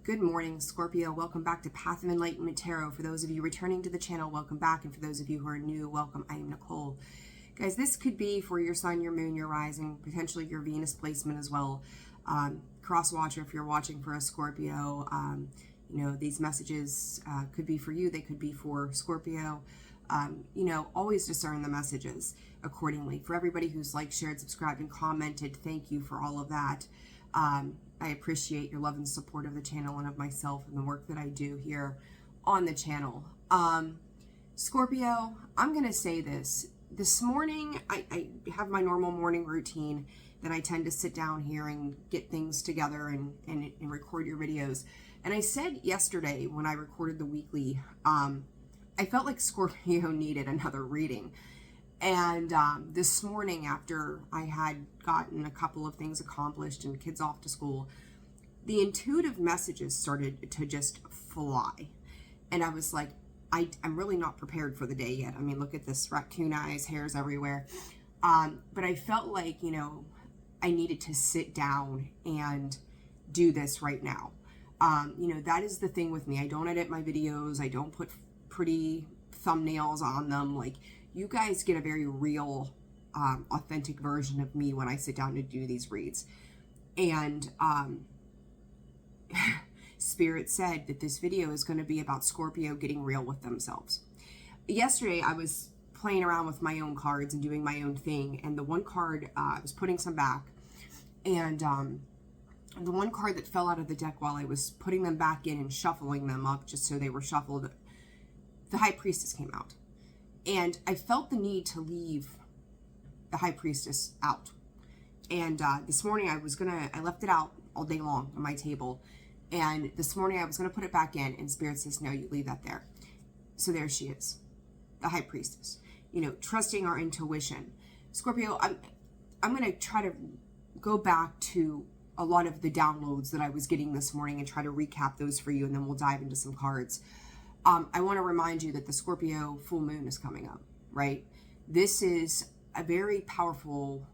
Good morning, Scorpio. Welcome back to Path of Enlightenment Tarot. For those of you returning to the channel, welcome back. And for those of you who are new, welcome. I am Nicole. Guys, this could be for your sun, your moon, your rising, potentially your Venus placement as well. Cross watcher if you're watching for a Scorpio. You know, these messages could be for you. They could be for Scorpio. You know, always discern the messages accordingly. For everybody who's liked, shared, subscribed, and commented, thank you for all of that. I appreciate your love and support of the channel and of myself and the work that I do here on the channel. Scorpio, I'm going to say this. This morning, I have my normal morning routine that I tend to sit down here and get things together and record your videos. And I said yesterday when I recorded the weekly, I felt like Scorpio needed another reading. And this morning, after I had gotten a couple of things accomplished and kids off to school, the intuitive messages started to just fly. And I was like, I'm really not prepared for the day yet. I mean, look at this, raccoon eyes, hairs everywhere. But I felt like, you know, I needed to sit down and do this right now. You know, that is the thing with me. I don't edit my videos. I don't put pretty thumbnails on them. Like, you guys get a very real, authentic version of me when I sit down to do these reads. And Spirit said that this video is going to be about Scorpio getting real with themselves. Yesterday, I was playing around with my own cards and doing my own thing. And the one card, I was putting some back. And the one card that fell out of the deck while I was putting them back in and shuffling them up just so they were shuffled, the High Priestess came out. And I felt the need to leave the High Priestess out. And this morning I left it out all day long on my table. And this morning I was going to put it back in, and Spirit says, no, you leave that there. So there she is, the High Priestess. You know, trusting our intuition. Scorpio, I'm going to try to go back to a lot of the downloads that I was getting this morning and try to recap those for you, and then we'll dive into some cards. I want to remind you that the Scorpio full moon is coming up, right? This is a very powerful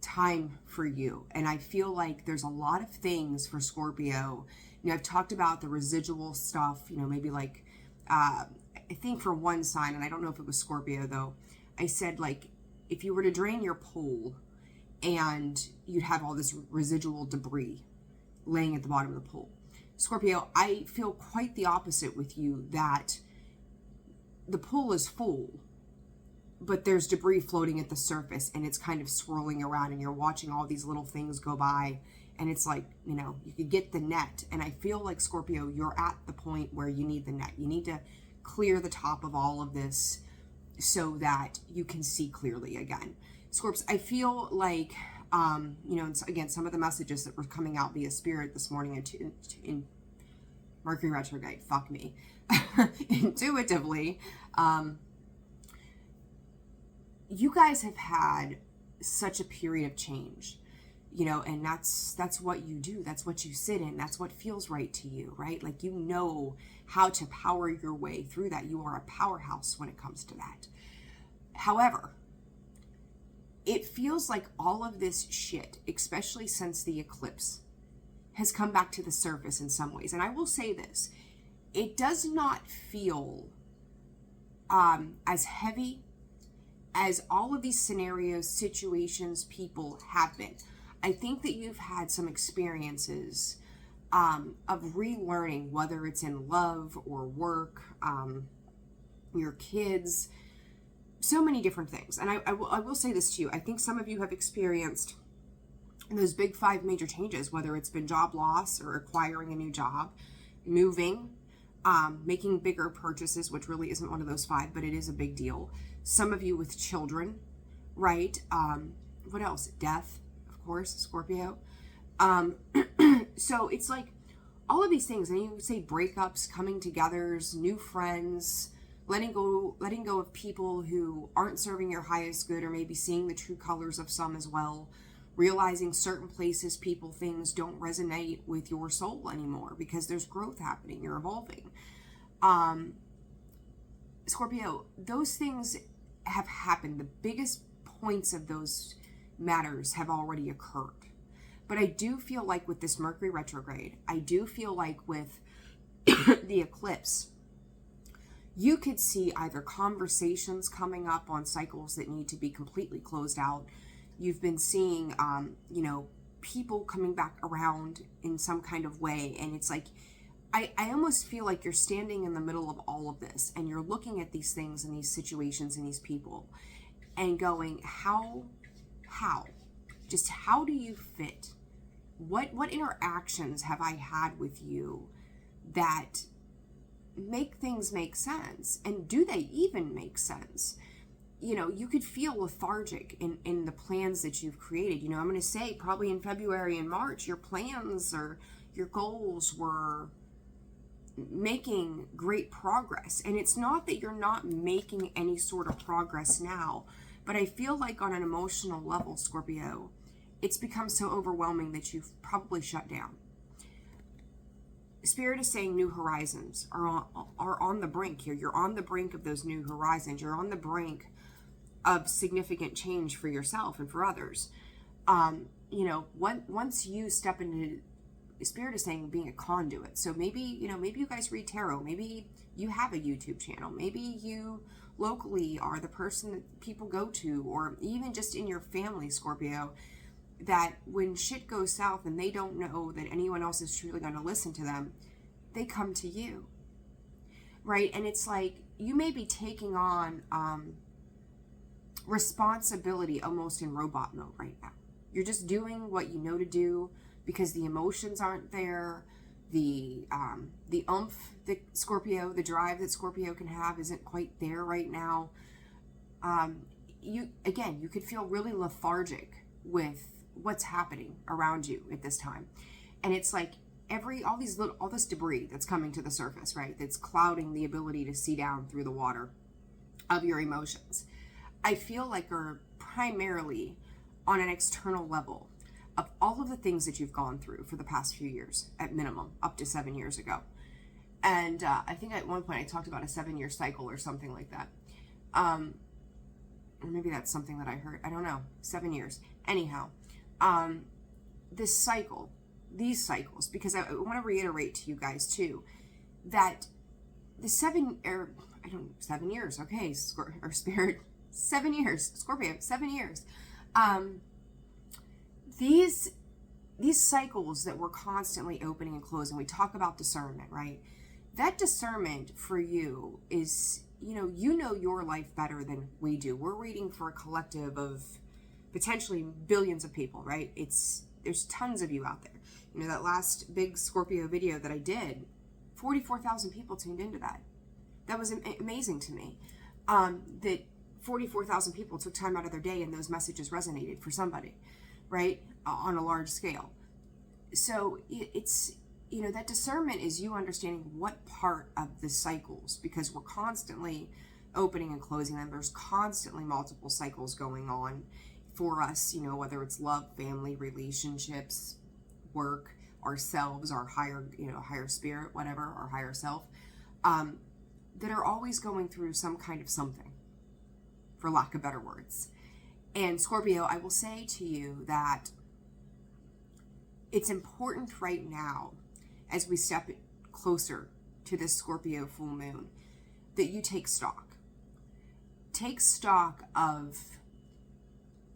time for you. And I feel like there's a lot of things for Scorpio. You know, I've talked about the residual stuff, you know, maybe like, I think for one sign, and I don't know if it was Scorpio though, I said like, if you were to drain your pool and you'd have all this residual debris laying at the bottom of the pool. Scorpio, I feel quite the opposite with you, that the pool is full, but there's debris floating at the surface and it's kind of swirling around and you're watching all these little things go by and it's like, you know, you could get the net. And I feel like, Scorpio, you're at the point where you need the net. You need to clear the top of all of this so that you can see clearly again. Scorps, I feel like, you know, again, some of the messages that were coming out via Spirit this morning in Mercury retrograde, fuck me, intuitively, you guys have had such a period of change, you know, and that's what you do. That's what you sit in. That's what feels right to you, right? Like, you know how to power your way through that. You are a powerhouse when it comes to that. However, it feels like all of this shit, especially since the eclipse, has come back to the surface in some ways. And I will say this, it does not feel as heavy as all of these scenarios, situations, people have been. I think that you've had some experiences of relearning, whether it's in love or work, your kids, so many different things. And I will say this to you. I think some of you have experienced those big 5 major changes, whether it's been job loss or acquiring a new job, moving, making bigger purchases, which really isn't one of those 5, but it is a big deal. Some of you with children, right? What else? Death, of course, Scorpio. So it's like all of these things, and you would say breakups, coming togethers, new friends, letting go of people who aren't serving your highest good, or maybe seeing the true colors of some as well. Realizing certain places, people, things don't resonate with your soul anymore because there's growth happening. You're evolving. Scorpio, those things have happened. The biggest points of those matters have already occurred. But I do feel like with this Mercury retrograde, I do feel like with the eclipse, you could see either conversations coming up on cycles that need to be completely closed out. You've been seeing, people coming back around in some kind of way. And it's like, I almost feel like you're standing in the middle of all of this and you're looking at these things and these situations and these people and going, how, just how do you fit? What interactions have I had with you that make things make sense? And do they even make sense? You could feel lethargic in the plans that you've created. I'm going to say probably in February and March, your plans or your goals were making great progress. And it's not that you're not making any sort of progress now, but I feel like on an emotional level, Scorpio, it's become so overwhelming that you've probably shut down. Spirit is saying new horizons are on the brink here. You're on the brink of those new horizons. You're on the brink of significant change for yourself and for others. Once you step into, Spirit is saying being a conduit. So maybe you guys read tarot. Maybe you have a YouTube channel. Maybe you locally are the person that people go to, or even just in your family, Scorpio, that when shit goes south and they don't know that anyone else is truly going to listen to them, they come to you, right? And it's like you may be taking on responsibility almost in robot mode right now. You're just doing what you know to do because the emotions aren't there. The oomph that Scorpio, the drive that Scorpio can have isn't quite there right now. You could feel really lethargic with what's happening around you at this time. And it's like all this debris that's coming to the surface, right? That's clouding the ability to see down through the water of your emotions. I feel like are primarily on an external level of all of the things that you've gone through for the past few years, at minimum, up to 7 years ago. And I think at one point I talked about a 7-year cycle or something like that. Or maybe that's something that I heard. I don't know. 7 years. Anyhow, these cycles, because I want to reiterate to you guys too, that the 7 years, okay, Spirit, 7 years, Scorpio, 7 years. These cycles that we're constantly opening and closing, we talk about discernment, right? That discernment for you is, you know your life better than we do. We're reading for a collective of potentially billions of people, right? There's tons of you out there. That last big Scorpio video that I did, 44,000 people tuned into that. That was amazing to me. That 44,000 people took time out of their day and those messages resonated for somebody, right? On a large scale. So it's, that discernment is you understanding what part of the cycles, because we're constantly opening and closing them. There's constantly multiple cycles going on for us, whether it's love, family, relationships, work, ourselves, our higher spirit, whatever, our higher self, that are always going through some kind of something, for lack of better words. And Scorpio, I will say to you that it's important right now, as we step closer to this Scorpio full moon, that you take stock. Take stock of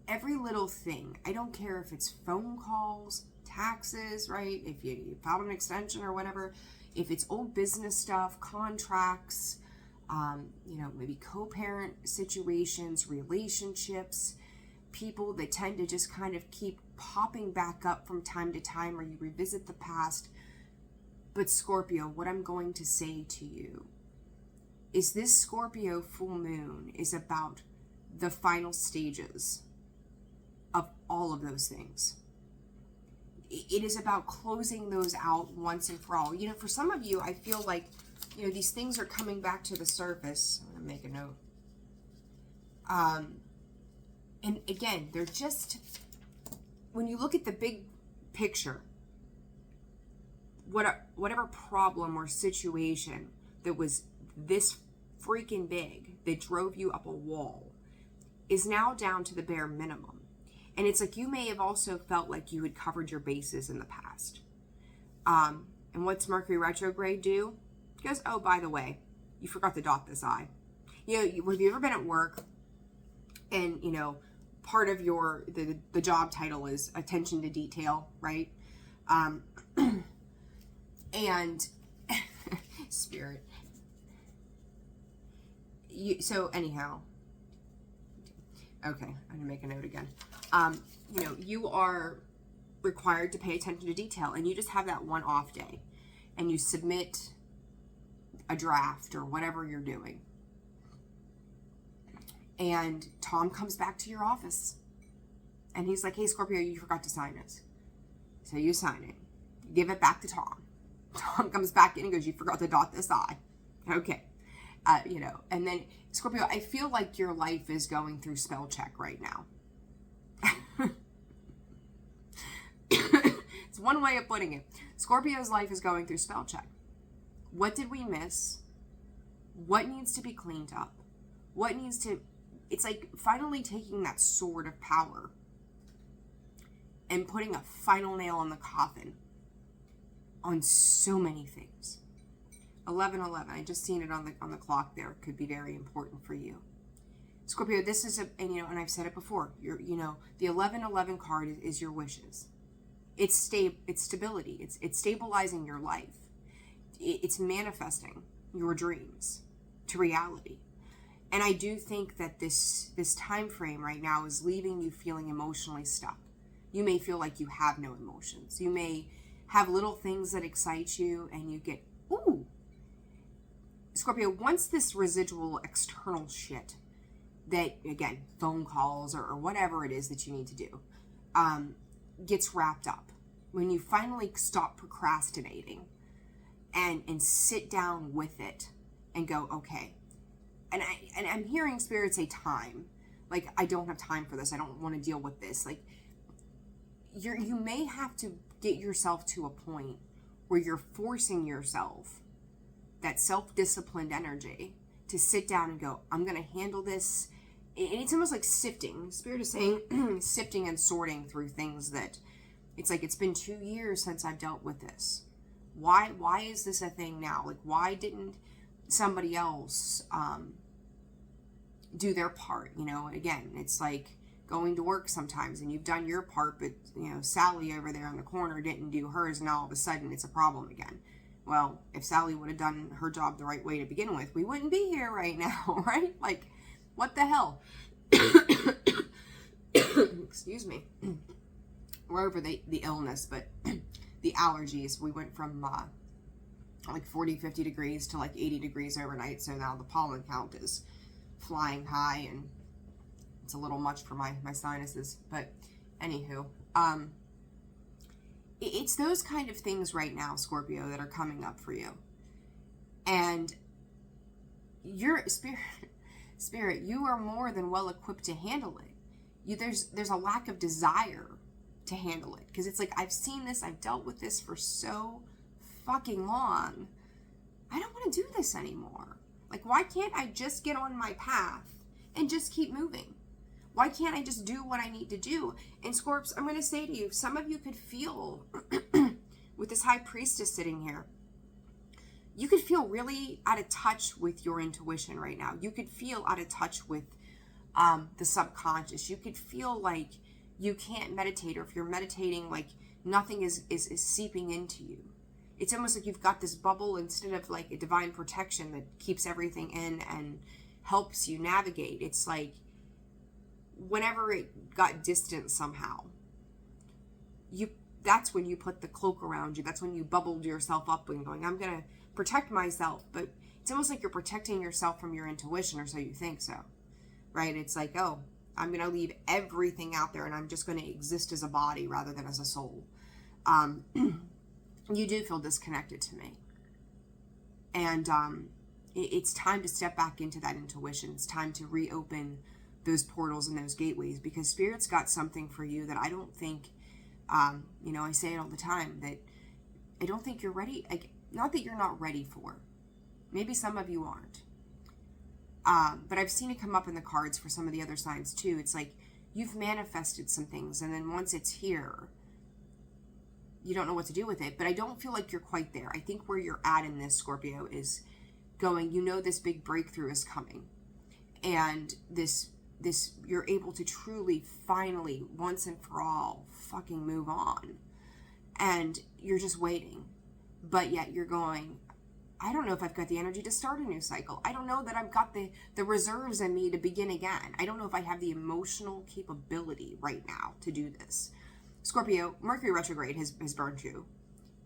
every little thing. I don't care if it's phone calls, taxes, right? If you filed an extension or whatever, if it's old business stuff, contracts, maybe co-parent situations, relationships, people that tend to just kind of keep popping back up from time to time, or you revisit the past. But Scorpio, what I'm going to say to you is this Scorpio full moon is about the final stages of all of those things. It is about closing those out once and for all. For some of you, I feel like, these things are coming back to the surface. I'm going to make a note. And again, they're just, when you look at the big picture, whatever problem or situation that was this freaking big that drove you up a wall is now down to the bare minimum. And it's like you may have also felt like you had covered your bases in the past. And what's Mercury retrograde do? It goes, oh, by the way, you forgot to dot this I. Have you ever been at work and, part of the job title is attention to detail, right? And spirit. So anyhow, okay, I'm gonna make a note again. You are required to pay attention to detail, and you just have that one off day, and you submit a draft or whatever you're doing. And Tom comes back to your office, and he's like, hey, Scorpio, you forgot to sign this. So you sign it. You give it back to Tom. Tom comes back in and goes, you forgot to dot this I. Okay. And then, Scorpio, I feel like your life is going through spell check right now. It's one way of putting it. Scorpio's life is going through spell check. What did we miss? What needs to be cleaned up? It's like finally taking that sword of power and putting a final nail in the coffin on so many things. 11:11. I just seen it on the clock there. Could be very important for you. Scorpio, this is and I've said it before. The 11:11 card is your wishes. It's stability. It's stabilizing your life. It's manifesting your dreams to reality. And I do think that this time frame right now is leaving you feeling emotionally stuck. You may feel like you have no emotions. You may have little things that excite you and you get, ooh. Scorpio, once this residual external shit that, again, phone calls or whatever it is that you need to do, gets wrapped up, when you finally stop procrastinating and sit down with it and go, okay, and I'm hearing Spirit say time, like, I don't have time for this, I don't want to deal with this, like, you may have to get yourself to a point where you're forcing yourself, that self-disciplined energy, to sit down and go, I'm going to handle this. And it's almost like sifting. Spirit is saying sifting and sorting through things that it's like, it's been 2 years since I've dealt with this. Why is this a thing now? Like, why didn't somebody else do their part? Again, it's like going to work sometimes and you've done your part, but Sally over there in the corner didn't do hers, and all of a sudden it's a problem again. Well, if Sally would have done her job the right way to begin with, we wouldn't be here right now, right? Like, what the hell? Excuse me. We're over the illness, but the allergies, we went from like 40, 50 degrees to like 80 degrees overnight, so now the pollen count is flying high, and it's a little much for my sinuses. But anywho, it's those kind of things right now, Scorpio, that are coming up for you. And your spirit, you are more than well equipped to handle it. There's a lack of desire to handle it. Because it's like, I've seen this, I've dealt with this for so fucking long. I don't want to do this anymore. Like, why can't I just get on my path and just keep moving? Why can't I just do what I need to do? And Scorps, I'm going to say to you, some of you could feel, with this high priestess sitting here, you could feel really out of touch with your intuition right now. You could feel out of touch with the subconscious. You could feel like you can't meditate, or if you're meditating, like nothing is seeping into you. It's almost like you've got this bubble instead of like a divine protection that keeps everything in and helps you navigate. It's like, whenever it got distant somehow, that's when you put the cloak around you. That's when you bubbled yourself up and going, I'm going to protect myself. But it's almost like you're protecting yourself from your intuition, or so you think so, right? It's like, oh, I'm going to leave everything out there and I'm just going to exist as a body rather than as a soul. You do feel disconnected to me. And it's time to step back into that intuition. It's time to reopen those portals and those gateways, because Spirit's got something for you that I don't think, I say it all the time, that I don't think you're ready. Like, not that you're not ready for. Maybe some of you aren't. But I've seen it come up in the cards for some of the other signs too. It's like, you've manifested some things, and then once it's here, you don't know what to do with it. But I don't feel like you're quite there. I think where you're at in this, Scorpio, is going, this big breakthrough is coming. And this you're able to truly, finally, once and for all, fucking move on. And you're just waiting. But yet you're going, I don't know if I've got the energy to start a new cycle. I don't know that I've got the reserves in me to begin again. I don't know if I have the emotional capability right now to do this. Scorpio, Mercury retrograde has burned you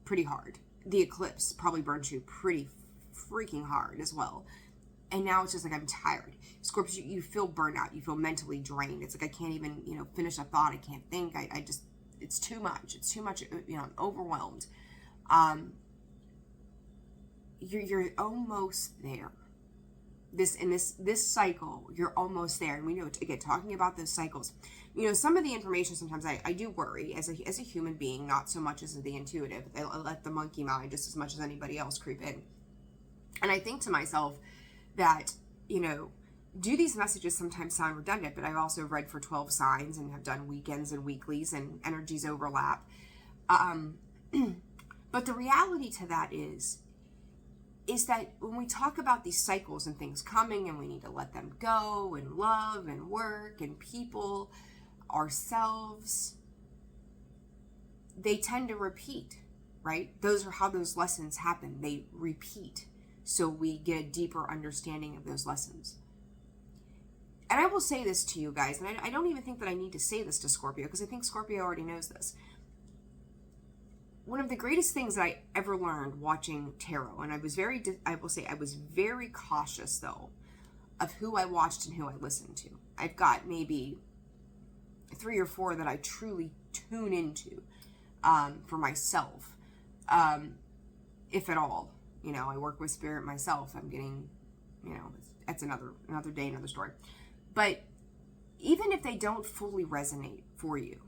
pretty hard. The eclipse probably burned you pretty freaking hard as well. And now it's just like, I'm tired. Scorpio, you feel burnout. You feel mentally drained. It's like, I can't even, finish a thought. I can't think. I just, it's too much. It's too much, I'm overwhelmed. You're almost there. This cycle, you're almost there. And we know, again, talking about those cycles, some of the information sometimes I do worry as a human being, not so much as the intuitive. I let the monkey mind just as much as anybody else creep in. And I think to myself that, do these messages sometimes sound redundant, but I've also read for 12 signs and have done weekends and weeklies, and energies overlap. But the reality to that is that when we talk about these cycles and things coming, and we need to let them go, and love and work and people, ourselves, they tend to repeat, right? Those are how those lessons happen. They repeat. So we get a deeper understanding of those lessons. And I will say this to you guys, and I don't even think that I need to say this to Scorpio, because I think Scorpio already knows this. One of the greatest things that I ever learned watching tarot, and I was very cautious though of who I watched and who I listened to. I've got maybe 3 or 4 that I truly tune into for myself, if at all. I work with spirit myself. I'm getting, that's another day, another story. But even if they don't fully resonate for you,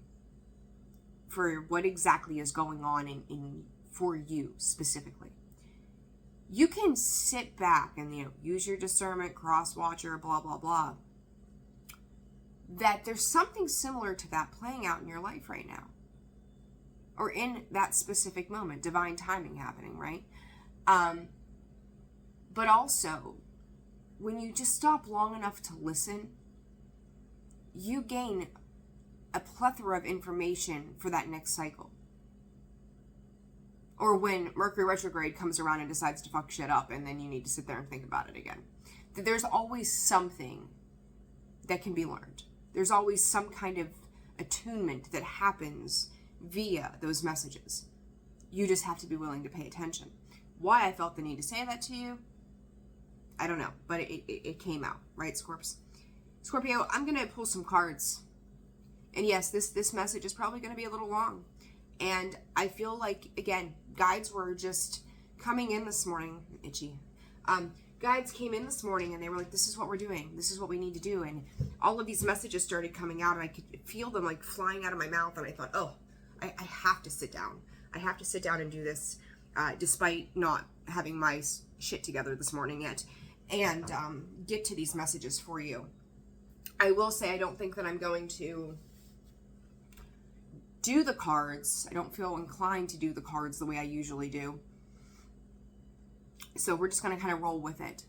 for what exactly is going on in for you specifically, you can sit back and, use your discernment, cross-watcher, blah, blah, blah, that there's something similar to that playing out in your life right now, or in that specific moment, divine timing happening, right? But also, when you just stop long enough to listen, you gain a plethora of information for that next cycle. Or when Mercury retrograde comes around and decides to fuck shit up, and then you need to sit there and think about it again. There's always something that can be learned. There's always some kind of attunement that happens via those messages. You just have to be willing to pay attention. Why I felt the need to say that to you, I don't know, but it came out, right, Scorps? Scorpio, I'm going to pull some cards. And yes, this message is probably going to be a little long. And I feel like, again, guides were just coming in this morning. Itchy. Guides came in this morning and they were like, this is what we're doing. This is what we need to do. And all of these messages started coming out, and I could feel them like flying out of my mouth. And I thought, oh, I have to sit down. I have to sit down and do this. Despite not having my shit together this morning yet, and get to these messages for you. I will say I don't think that I'm going to do the cards. I don't feel inclined to do the cards the way I usually do. So we're just going to kind of roll with it.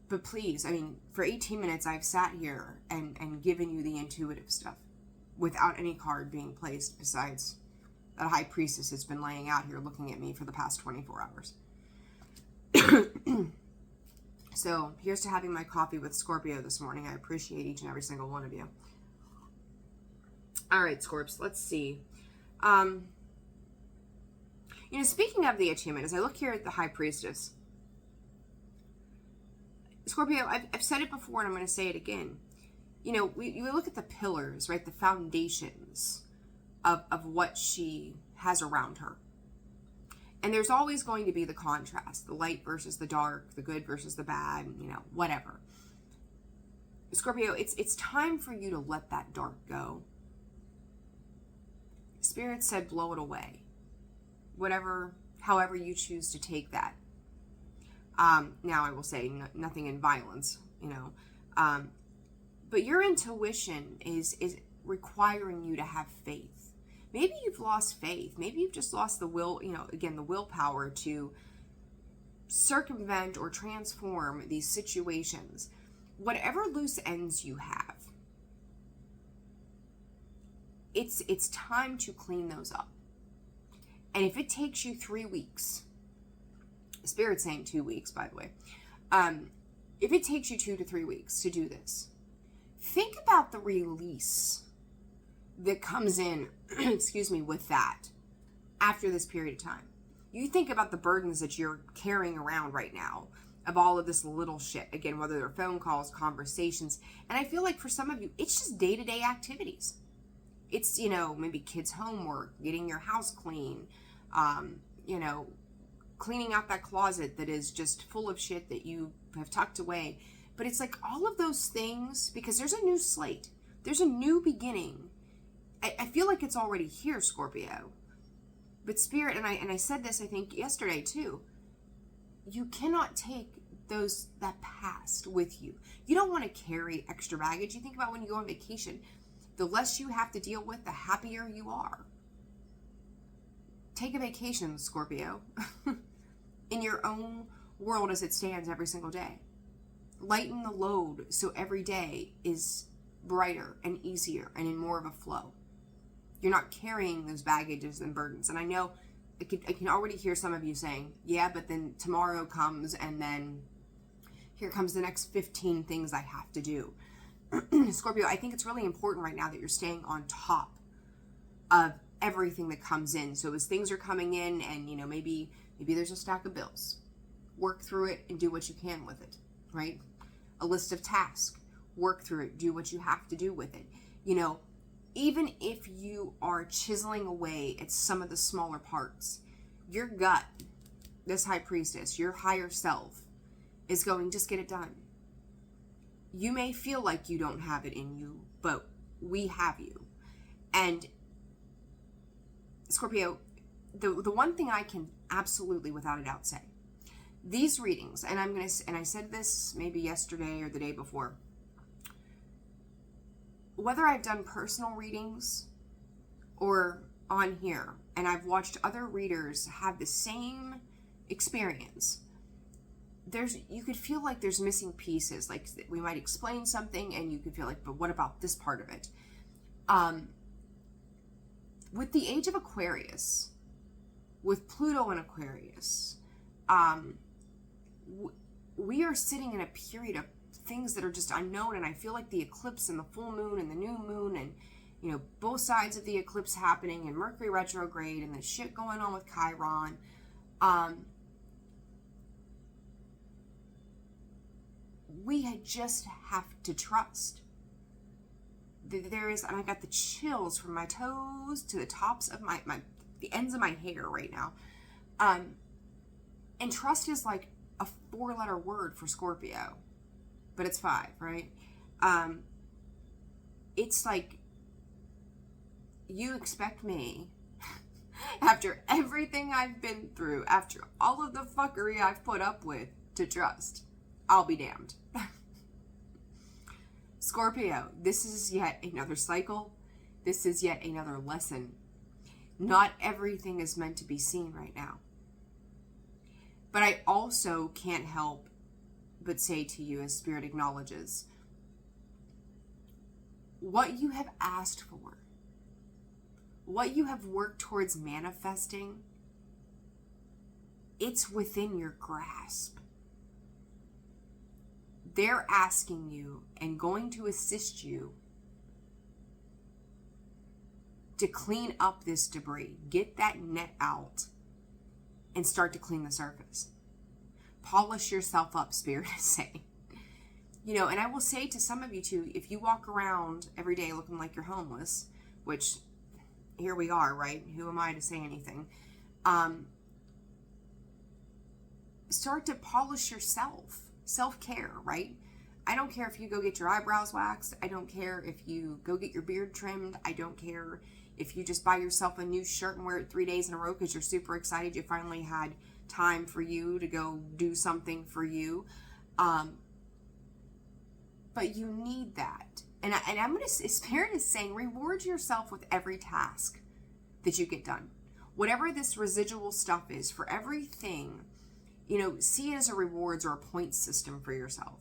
But please, for 18 minutes I've sat here and given you the intuitive stuff without any card being placed besides that High Priestess has been laying out here looking at me for the past 24 hours. So here's to having my coffee with Scorpio this morning. I appreciate each and every single one of you. All right, Scorps, let's see. Speaking of the attunement, as I look here at the High Priestess, Scorpio, I've said it before and I'm going to say it again. We look at the pillars, right? The foundations of what she has around her. And there's always going to be the contrast, the light versus the dark, the good versus the bad, whatever. Scorpio, it's time for you to let that dark go. Spirit said, blow it away. However you choose to take that. Now I will say nothing in violence, But your intuition is requiring you to have faith. Maybe you've lost faith. Maybe you've just lost the will, again, the willpower to circumvent or transform these situations. Whatever loose ends you have, it's time to clean those up. And if it takes you 3 weeks, Spirit's saying 2 weeks, by the way. If it takes you 2 to 3 weeks to do this, think about the release that comes in, with that after this period of time. You think about the burdens that you're carrying around right now of all of this little shit. Again, whether they're phone calls, conversations. And I feel like for some of you, it's just day-to-day activities. It's, maybe kids' homework, getting your house clean, cleaning out that closet that is just full of shit that you have tucked away. But it's like all of those things, because there's a new slate. There's a new beginning. I feel like it's already here, Scorpio. But Spirit, and I said this, I think, yesterday too, you cannot take that past with you. You don't want to carry extra baggage. You think about when you go on vacation, the less you have to deal with, the happier you are. Take a vacation, Scorpio, in your own world as it stands every single day. Lighten the load so every day is brighter and easier and in more of a flow. You're not carrying those baggages and burdens. And I know I can already hear some of you saying, yeah, but then tomorrow comes and then here comes the next 15 things I have to do. Scorpio, I think it's really important right now that you're staying on top of everything that comes in. So as things are coming in and, maybe there's a stack of bills, work through it and do what you can with it, right? A list of tasks, work through it, do what you have to do with it. Even if you are chiseling away at some of the smaller parts, your gut, this high priestess, your higher self is going, just get it done. You may feel like you don't have it in you, but we have you. And Scorpio, the one thing I can absolutely without a doubt say, these readings, and I said this maybe yesterday or the day before, whether I've done personal readings or on here, and I've watched other readers have the same experience, you could feel like there's missing pieces. Like we might explain something and you could feel like, but what about this part of it? With the age of Aquarius, with Pluto in Aquarius, we are sitting in a period of things that are just unknown, and I feel like the eclipse and the full moon and the new moon and both sides of the eclipse happening and Mercury retrograde and the shit going on with Chiron, we just have to trust. There is, and I got the chills from my toes to the tops of the ends of my hair right now. And trust is like a 4-letter word for Scorpio, but it's 5, right? It's like, you expect me, after everything I've been through, after all of the fuckery I've put up with, to trust. I'll be damned. Scorpio, this is yet another cycle. This is yet another lesson. Not everything is meant to be seen right now. But I also can't help but say to you, as Spirit acknowledges, what you have asked for, what you have worked towards manifesting, it's within your grasp. They're asking you and going to assist you to clean up this debris. Get that net out and start to clean the surface. Polish yourself up, Spirit is saying. And I will say to some of you too, if you walk around every day looking like you're homeless, which here we are, right? Who am I to say anything? Start to polish yourself. Self-care, right? I don't care if you go get your eyebrows waxed. I don't care if you go get your beard trimmed. I don't care if you just buy yourself a new shirt and wear it 3 days in a row because you're super excited you finally had time for you to go do something for you. But you need that. And I'm going to, Spirit is saying, reward yourself with every task that you get done. Whatever this residual stuff is, for everything, see it as a rewards or a point system for yourself.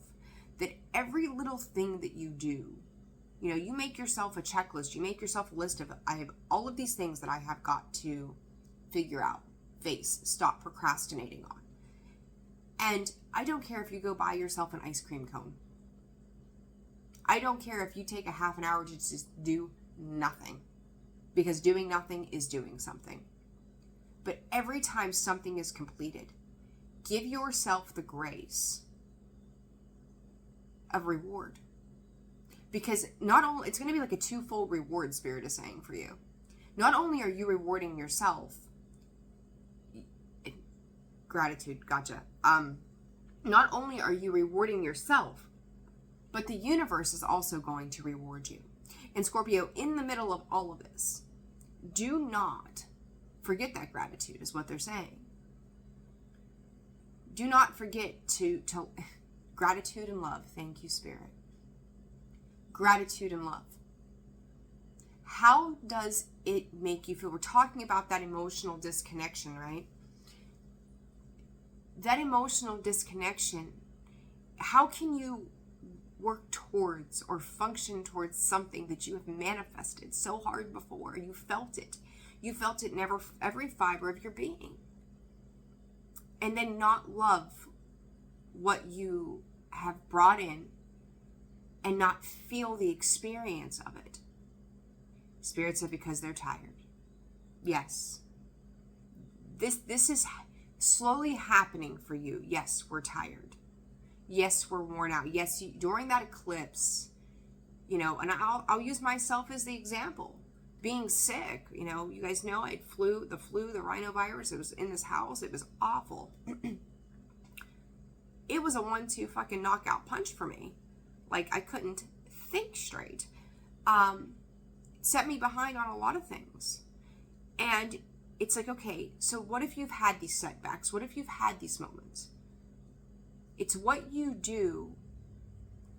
That every little thing that you do, you make yourself a checklist, you make yourself a list of, I have all of these things that I have got to figure out, face, stop procrastinating on. And I don't care if you go buy yourself an ice cream cone. I don't care if you take a half an hour to just do nothing, because doing nothing is doing something. But every time something is completed, give yourself the grace of reward. Because not only, it's going to be like a twofold reward, Spirit is saying for you. Not only are you rewarding yourself, gratitude, gotcha. Not only are you rewarding yourself, but the universe is also going to reward you. And Scorpio, in the middle of all of this, do not forget that gratitude is what they're saying. Do not forget to gratitude and love. Thank you, Spirit. Gratitude and love. How does it make you feel? We're talking about that emotional disconnection, right? That emotional disconnection, how can you work towards or function towards something that you have manifested so hard before? You felt it. You felt it in every fiber of your being. And then not love what you have brought in and not feel the experience of it. Spirit said because they're tired. Yes. This is slowly happening for you. Yes, we're tired. Yes, we're worn out. Yes, during that eclipse, and I'll use myself as the example. Being sick, you guys know I had the rhinovirus. It was in this house. It was awful. It was a 1-2 fucking knockout punch for me. Like, I couldn't think straight. Set me behind on a lot of things. And it's like, okay, so what if you've had these setbacks? What if you've had these moments? It's what you do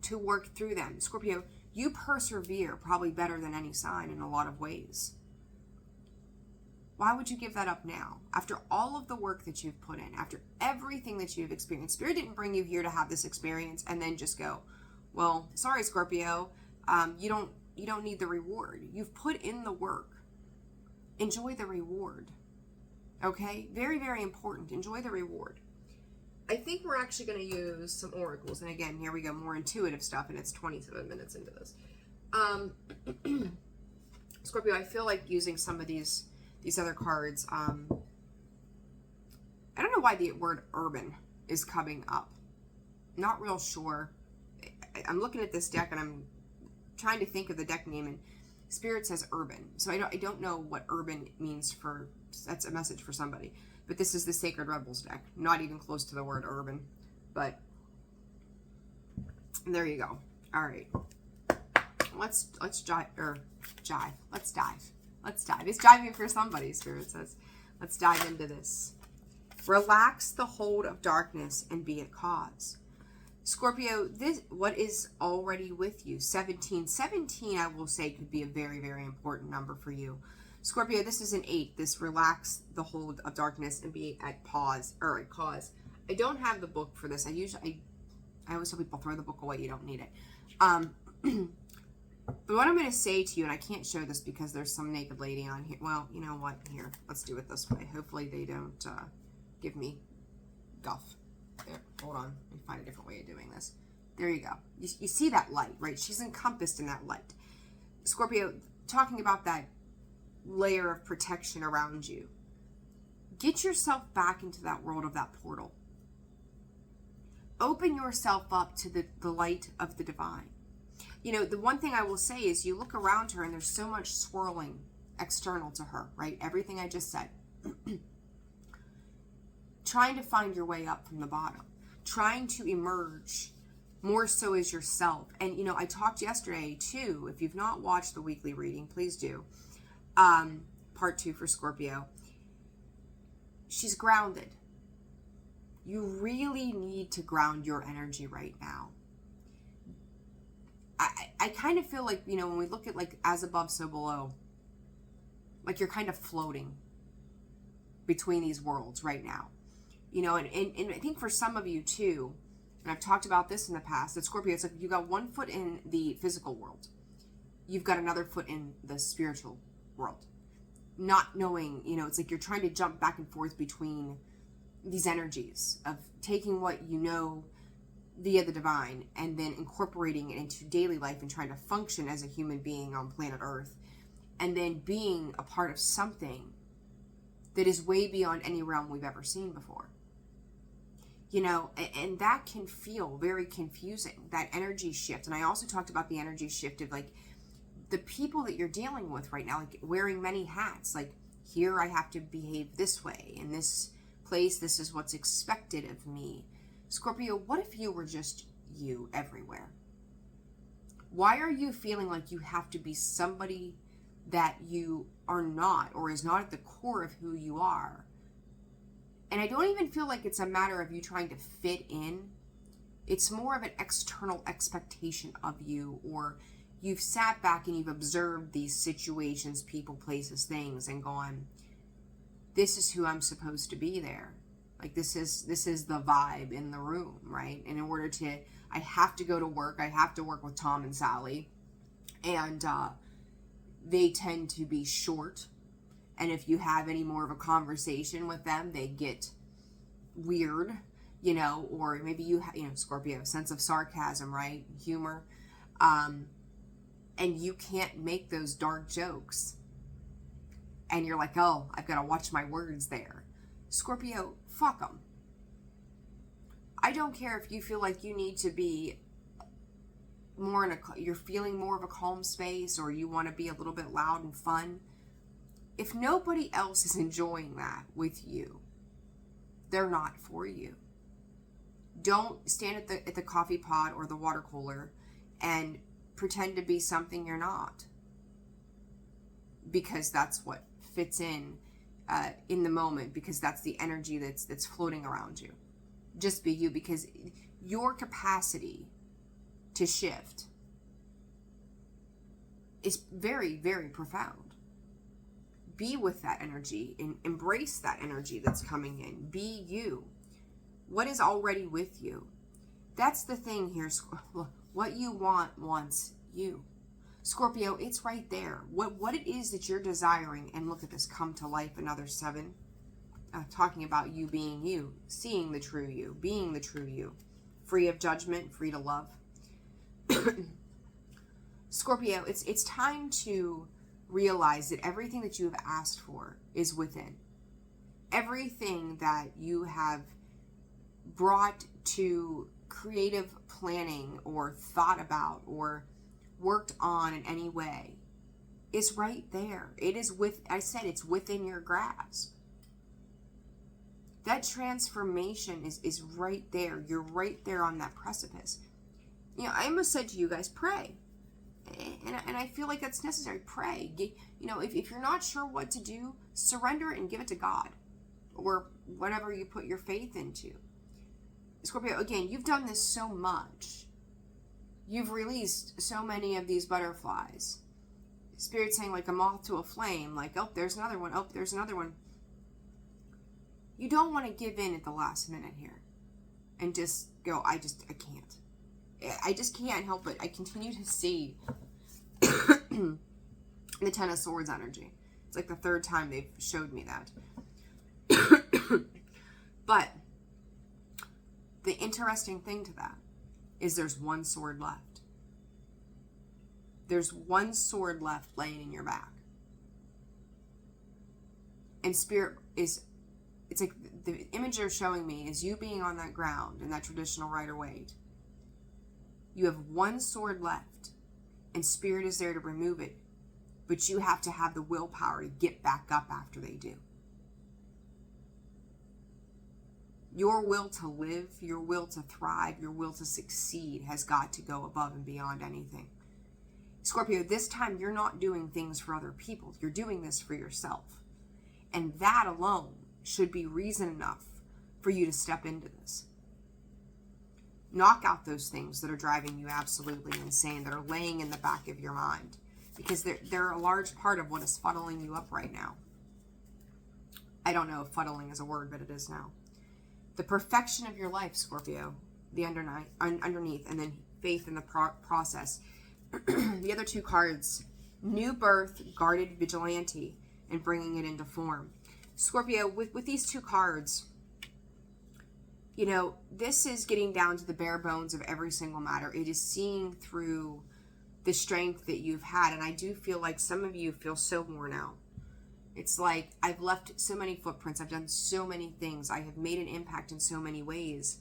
to work through them. Scorpio, you persevere probably better than any sign in a lot of ways. Why would you give that up now? After all of the work that you've put in, after everything that you've experienced, Spirit didn't bring you here to have this experience and then just go, well, sorry, Scorpio, you don't need the reward. You've put in the work. Enjoy the reward. Okay? Very, very important. Enjoy the reward. I think we're actually going to use some oracles. And again, here we go, more intuitive stuff, and it's 27 minutes into this. Scorpio, I feel like using some of these other cards. I don't know why the word urban is coming up. Not real sure. I'm looking at this deck, and I'm trying to think of the deck name, and Spirit says urban. So I don't know what urban means for, that's a message for somebody. But this is the Sacred Rebels deck. Not even close to the word urban. But there you go. All right. Let's jive. Let's dive. It's jiving for somebody, Spirit says. Let's dive into this. Relax the hold of darkness and be at cause. Scorpio, what is already with you? 17. 17, I will say, could be a very, very important number for you. Scorpio, this is an 8. This relax the hold of darkness and be at cause. I don't have the book for this. I always tell people, throw the book away. You don't need it. But what I'm going to say to you, and I can't show this because there's some naked lady on here. Well, you know what? Here, let's do it this way. Hopefully they don't give me guff. There, hold on. Let me find a different way of doing this. There you go. You see that light, right? She's encompassed in that light. Scorpio, talking about that layer of protection around you. Get yourself back into that world of that portal. Open yourself up to the light of the divine. The one thing I will say is you look around her and there's so much swirling external to her, right? Everything I just said. Trying to find your way up from the bottom. Trying to emerge more so as yourself. And, I talked yesterday too. If you've not watched the weekly reading, please do. Part 2 for Scorpio. She's grounded. You really need to ground your energy right now. I kind of feel like, when we look at like as above, so below, like you're kind of floating between these worlds right now, and I think for some of you too, and I've talked about this in the past, that Scorpio, it's like you got one foot in the physical world. You've got another foot in the spiritual world. Not knowing, it's like you're trying to jump back and forth between these energies of taking what you know via the divine and then incorporating it into daily life and trying to function as a human being on planet Earth, and then being a part of something that is way beyond any realm we've ever seen before. And that can feel very confusing, that energy shift. And I also talked about the energy shift of like the people that you're dealing with right now, like wearing many hats. Like, here I have to behave this way. In this place, this is what's expected of me. Scorpio, what if you were just you everywhere? Why are you feeling like you have to be somebody that you are not, or is not at the core of who you are? And I don't even feel like it's a matter of you trying to fit in. It's more of an external expectation of you, or you've sat back and you've observed these situations, people, places, things, and gone, this is who I'm supposed to be there. Like, this is the vibe in the room, right? And in order to, I have to go to work. I have to work with Tom and Sally. And they tend to be short. And if you have any more of a conversation with them, they get weird, or maybe you have, Scorpio, sense of sarcasm, right? Humor. And you can't make those dark jokes. And you're like, oh, I've got to watch my words there. Scorpio, fuck them. I don't care if you feel like you need to be more you're feeling more of a calm space, or you want to be a little bit loud and fun. If nobody else is enjoying that with you, they're not for you. Don't stand at the coffee pot or the water cooler and pretend to be something you're not, because that's what fits in the moment, because that's the energy that's floating around you. Just be you, because your capacity to shift is very, very profound. Be with that energy and embrace that energy that's coming in. Be you. What is already with you? That's the thing here. What you want wants you. Scorpio, it's right there. What it is that you're desiring, and look at this, come to life, another 7. Talking about you being you, seeing the true you, being the true you, free of judgment, free to love. Scorpio, it's time to realize that everything that you have asked for is within. Everything that you have brought to creative planning or thought about or worked on in any way is right there. It is it's within your grasp. That transformation is right there. You're right there on that precipice. I almost said to you guys, pray. And I feel like that's necessary. Pray. If you're not sure what to do, surrender it and give it to God, or whatever you put your faith into. Scorpio, again, you've done this so much. You've released so many of these butterflies. Spirit saying, like a moth to a flame, like, oh, there's another one. Oh, there's another one. You don't want to give in at the last minute here and just go, I can't. I just can't help it. I continue to see the 10 of Swords energy. It's like the 3rd time they've showed me that. But the interesting thing to that is there's one sword left. There's one sword left laying in your back. And Spirit it's like the image they're showing me is you being on that ground in that traditional Rider-Waite. You have one sword left, and Spirit is there to remove it, but you have to have the willpower to get back up after they do. Your will to live, your will to thrive, your will to succeed has got to go above and beyond anything. Scorpio, this time you're not doing things for other people. You're doing this for yourself. And that alone should be reason enough for you to step into this. Knock out those things that are driving you absolutely insane, that are laying in the back of your mind, because they're a large part of what is fuddling you up right now. I don't know if fuddling is a word, but it is now. The perfection of your life, Scorpio, the underneath, and then faith in the process. The other two cards, new birth, guarded vigilante, and bringing it into form. Scorpio, with these two cards, you know, this is getting down to the bare bones of every single matter. It is seeing through the strength that you've had. And I do feel like some of you feel so worn out. It's like, I've left so many footprints. I've done so many things. I have made an impact in so many ways.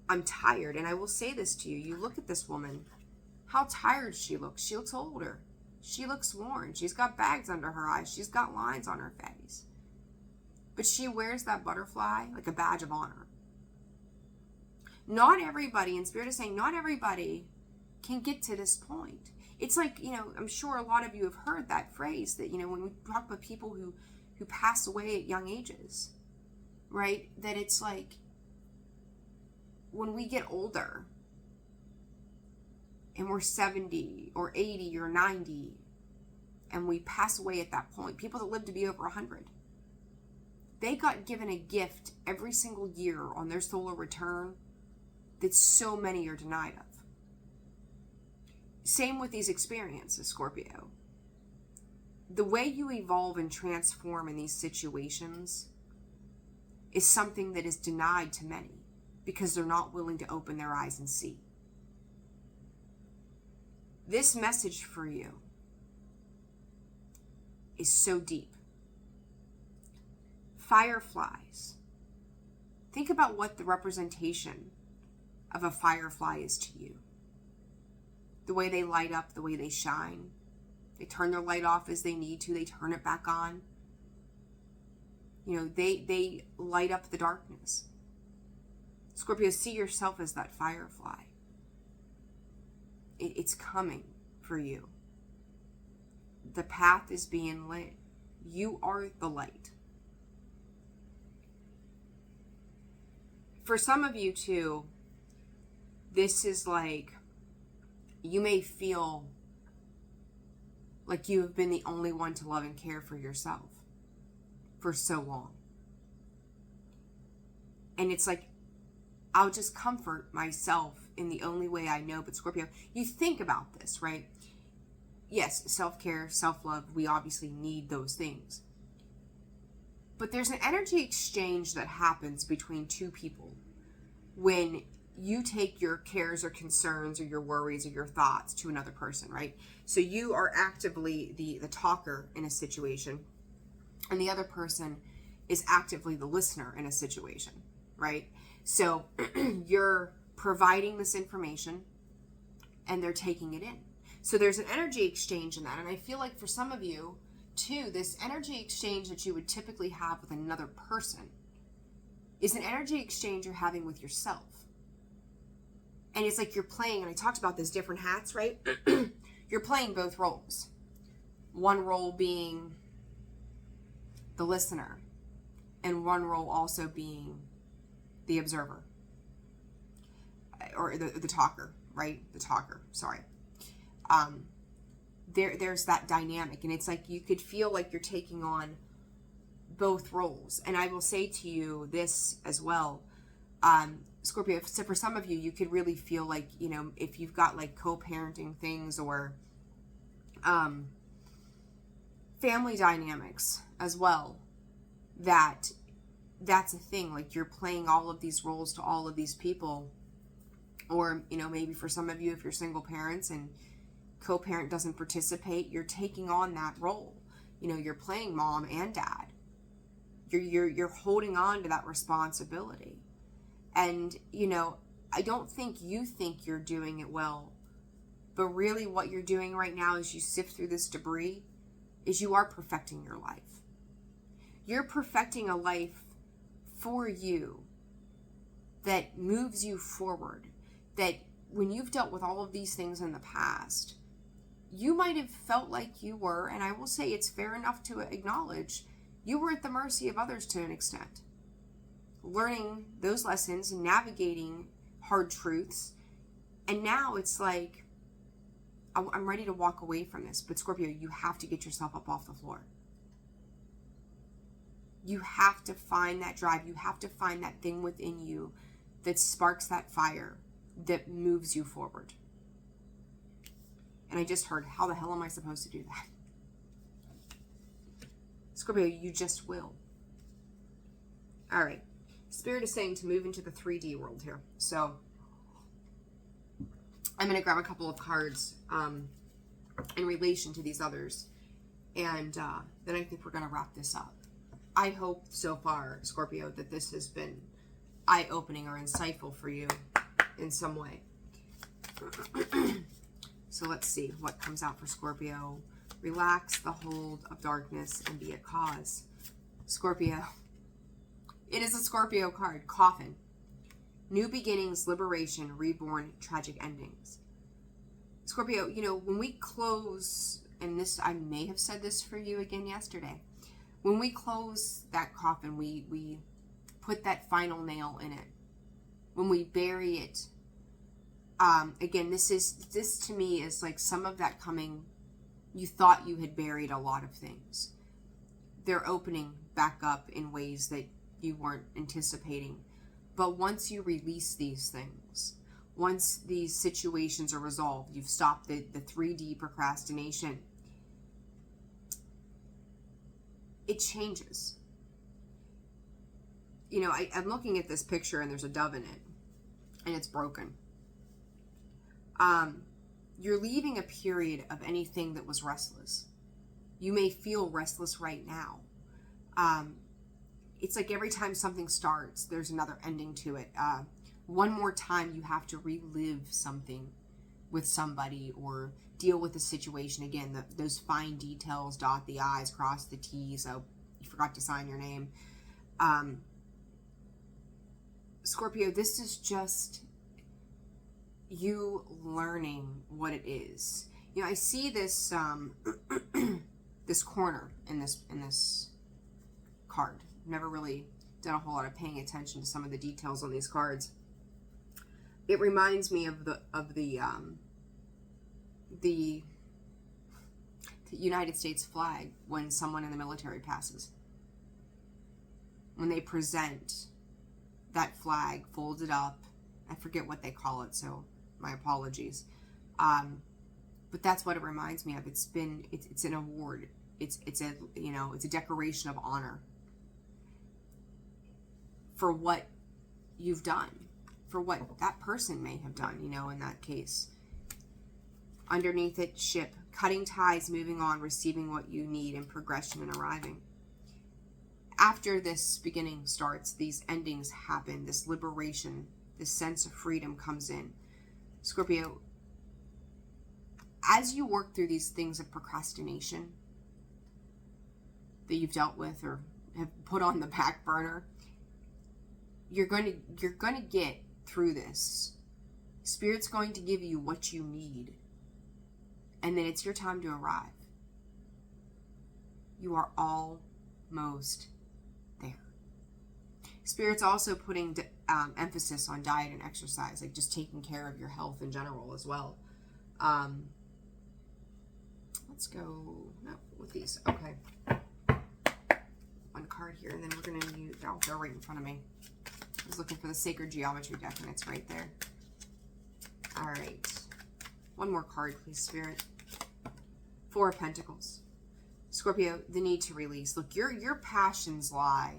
I'm tired. And I will say this to you. You look at this woman, how tired she looks. She looks older. She looks worn. She's got bags under her eyes. She's got lines on her face. But she wears that butterfly like a badge of honor. Not everybody, and Spirit is saying, not everybody can get to this point. It's like, you know, I'm sure a lot of you have heard that phrase that, you know, when we talk about people who pass away at young ages, right? That it's like, when we get older and we're 70 or 80 or 90 and we pass away at that point, people that live to be over 100, they got given a gift every single year on their solar return that so many are denied of. Same with these experiences, Scorpio. The way you evolve and transform in these situations is something that is denied to many because they're not willing to open their eyes and see. This message for you is so deep. Fireflies. Think about what the representation of a firefly is to you. The way they light up, the way they shine. They turn their light off as they need to. They turn it back on. You know, they light up the darkness. Scorpio, see yourself as that firefly. It's coming for you. The path is being lit. You are the light. For some of you too, this is like, you may feel like you have been the only one to love and care for yourself for so long. And it's like, I'll just comfort myself in the only way I know. But Scorpio, you think about this, right? Yes, self-care, self-love, we obviously need those things. But there's an energy exchange that happens between two people when you take your cares or concerns or your worries or your thoughts to another person, right? So you are actively the talker in a situation, and the other person is actively the listener in a situation, right? So you're providing this information and they're taking it in. So there's an energy exchange in that. And I feel like for some of you too, this energy exchange that you would typically have with another person is an energy exchange you're having with yourself. And it's like you're playing, and I talked about this, different hats, right? You're playing both roles. One role being the listener, and one role also being the observer. Or the talker, right? The talker, sorry. There's that dynamic, and it's like you could feel like you're taking on both roles. And I will say to you this as well, Scorpio, so for some of you, you could really feel like, you know, if you've got like co-parenting things or family dynamics as well, that's a thing. Like you're playing all of these roles to all of these people. Or, you know, maybe for some of you, if you're single parents and co-parent doesn't participate, you're taking on that role. You know, you're playing mom and dad. You're holding on to that responsibility. And, you know, I don't think you think you're doing it well, but really what you're doing right now as you sift through this debris is you are perfecting your life. You're perfecting a life for you that moves you forward, that when you've dealt with all of these things in the past, you might have felt like you were, and I will say it's fair enough to acknowledge, you were at the mercy of others to an extent. Learning those lessons and navigating hard truths. And now it's like, I'm ready to walk away from this. But Scorpio, you have to get yourself up off the floor. You have to find that drive. You have to find that thing within you that sparks that fire, that moves you forward. And I just heard, how the hell am I supposed to do that? Scorpio, you just will. All right. Spirit is saying to move into the 3D world here. So I'm going to grab a couple of cards in relation to these others. And then I think we're going to wrap this up. I hope so far, Scorpio, that this has been eye-opening or insightful for you in some way. So let's see what comes out for Scorpio. Relax the hold of darkness and be a cause. Scorpio. It is a Scorpio card. Coffin. New beginnings, liberation, reborn, tragic endings. Scorpio, you know, when we close, and this, I may have said this for you again yesterday. When we close that coffin, we put that final nail in it. When we bury it, again, this to me is like some of that coming, you thought you had buried a lot of things. They're opening back up in ways that you weren't anticipating. But once you release these things, once these situations are resolved, you've stopped the 3D procrastination, it changes. You know, I'm looking at this picture and there's a dove in it and it's broken. You're leaving a period of anything that was restless. You may feel restless right now. It's like every time something starts, there's another ending to it. One more time you have to relive something with somebody or deal with the situation again. Those fine details, dot the I's, cross the T's. Oh, you forgot to sign your name. Scorpio, this is just you learning what it is. You know, I see this this corner in this card. Never really done a whole lot of paying attention to some of the details on these cards. It reminds me of the United States flag when someone in the military passes. When they present that flag folded up, I forget what they call it, so my apologies. But that's what it reminds me of. It's an award. It's a decoration of honor for what you've done, for what that person may have done, you know, in that case. Underneath it, ship, cutting ties, moving on, receiving what you need, and progression and arriving. After this beginning starts, these endings happen, this liberation, this sense of freedom comes in. Scorpio, as you work through these things of procrastination that you've dealt with or have put on the back burner, you're going to get through this. Spirit's going to give you what you need. And then it's your time to arrive. You are almost there. Spirit's also putting emphasis on diet and exercise, like just taking care of your health in general as well. Let's go with these. Okay. One card here, and then we're going to use, oh, they're right in front of me. I was looking for the Sacred Geometry deck, and it's right there. All right. One more card, please, Spirit. Four of Pentacles. Scorpio, the need to release. Look, your passions lie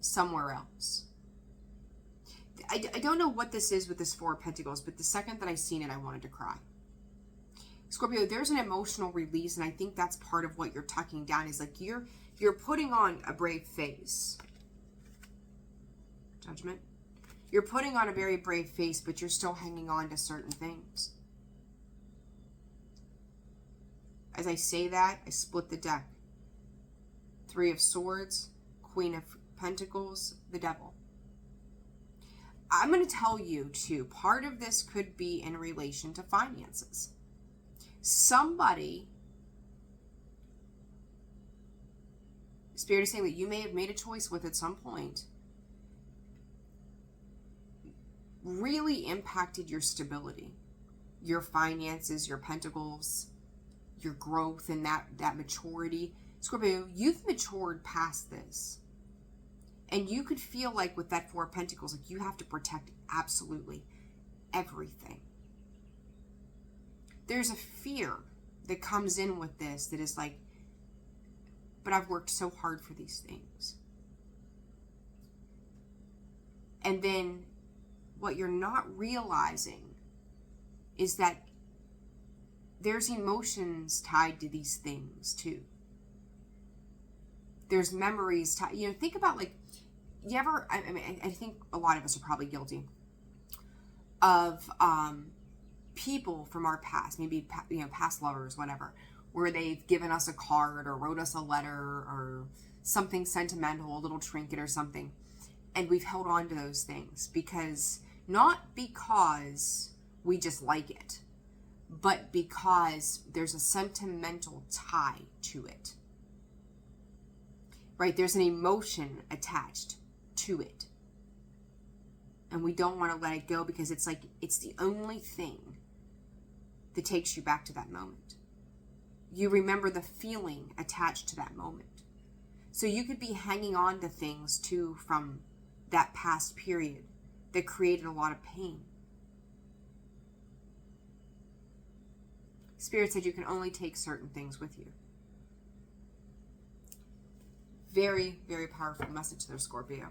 somewhere else. I don't know what this is with this Four of Pentacles, but the second that I seen it, I wanted to cry. Scorpio, there's an emotional release, and I think that's part of what you're tucking down, is like you're putting on a brave face. Judgment. You're putting on a very brave face, but you're still hanging on to certain things. As I say that, I split the deck. Three of Swords, Queen of Pentacles, the Devil. I'm going to tell you, too, part of this could be in relation to finances. Somebody, Spirit is saying that you may have made a choice with at some point. really impacted your stability, your finances, your pentacles, your growth, and that maturity. Scorpio, you've matured past this. And you could feel like with that Four of Pentacles, like you have to protect absolutely everything. There's a fear that comes in with this that is like, but I've worked so hard for these things. And then what you're not realizing is that there's emotions tied to these things too. There's memories tied, think about like, you ever, I think a lot of us are probably guilty of people from our past, maybe, past lovers, whatever, where they've given us a card or wrote us a letter or something sentimental, a little trinket or something. And we've held on to those things not because we just like it, but because there's a sentimental tie to it, right? There's an emotion attached to it. And we don't want to let it go because it's like, it's the only thing that takes you back to that moment. You remember the feeling attached to that moment. So you could be hanging on to things too from that past period that created a lot of pain. Spirit said you can only take certain things with you. Very, very powerful message there, Scorpio.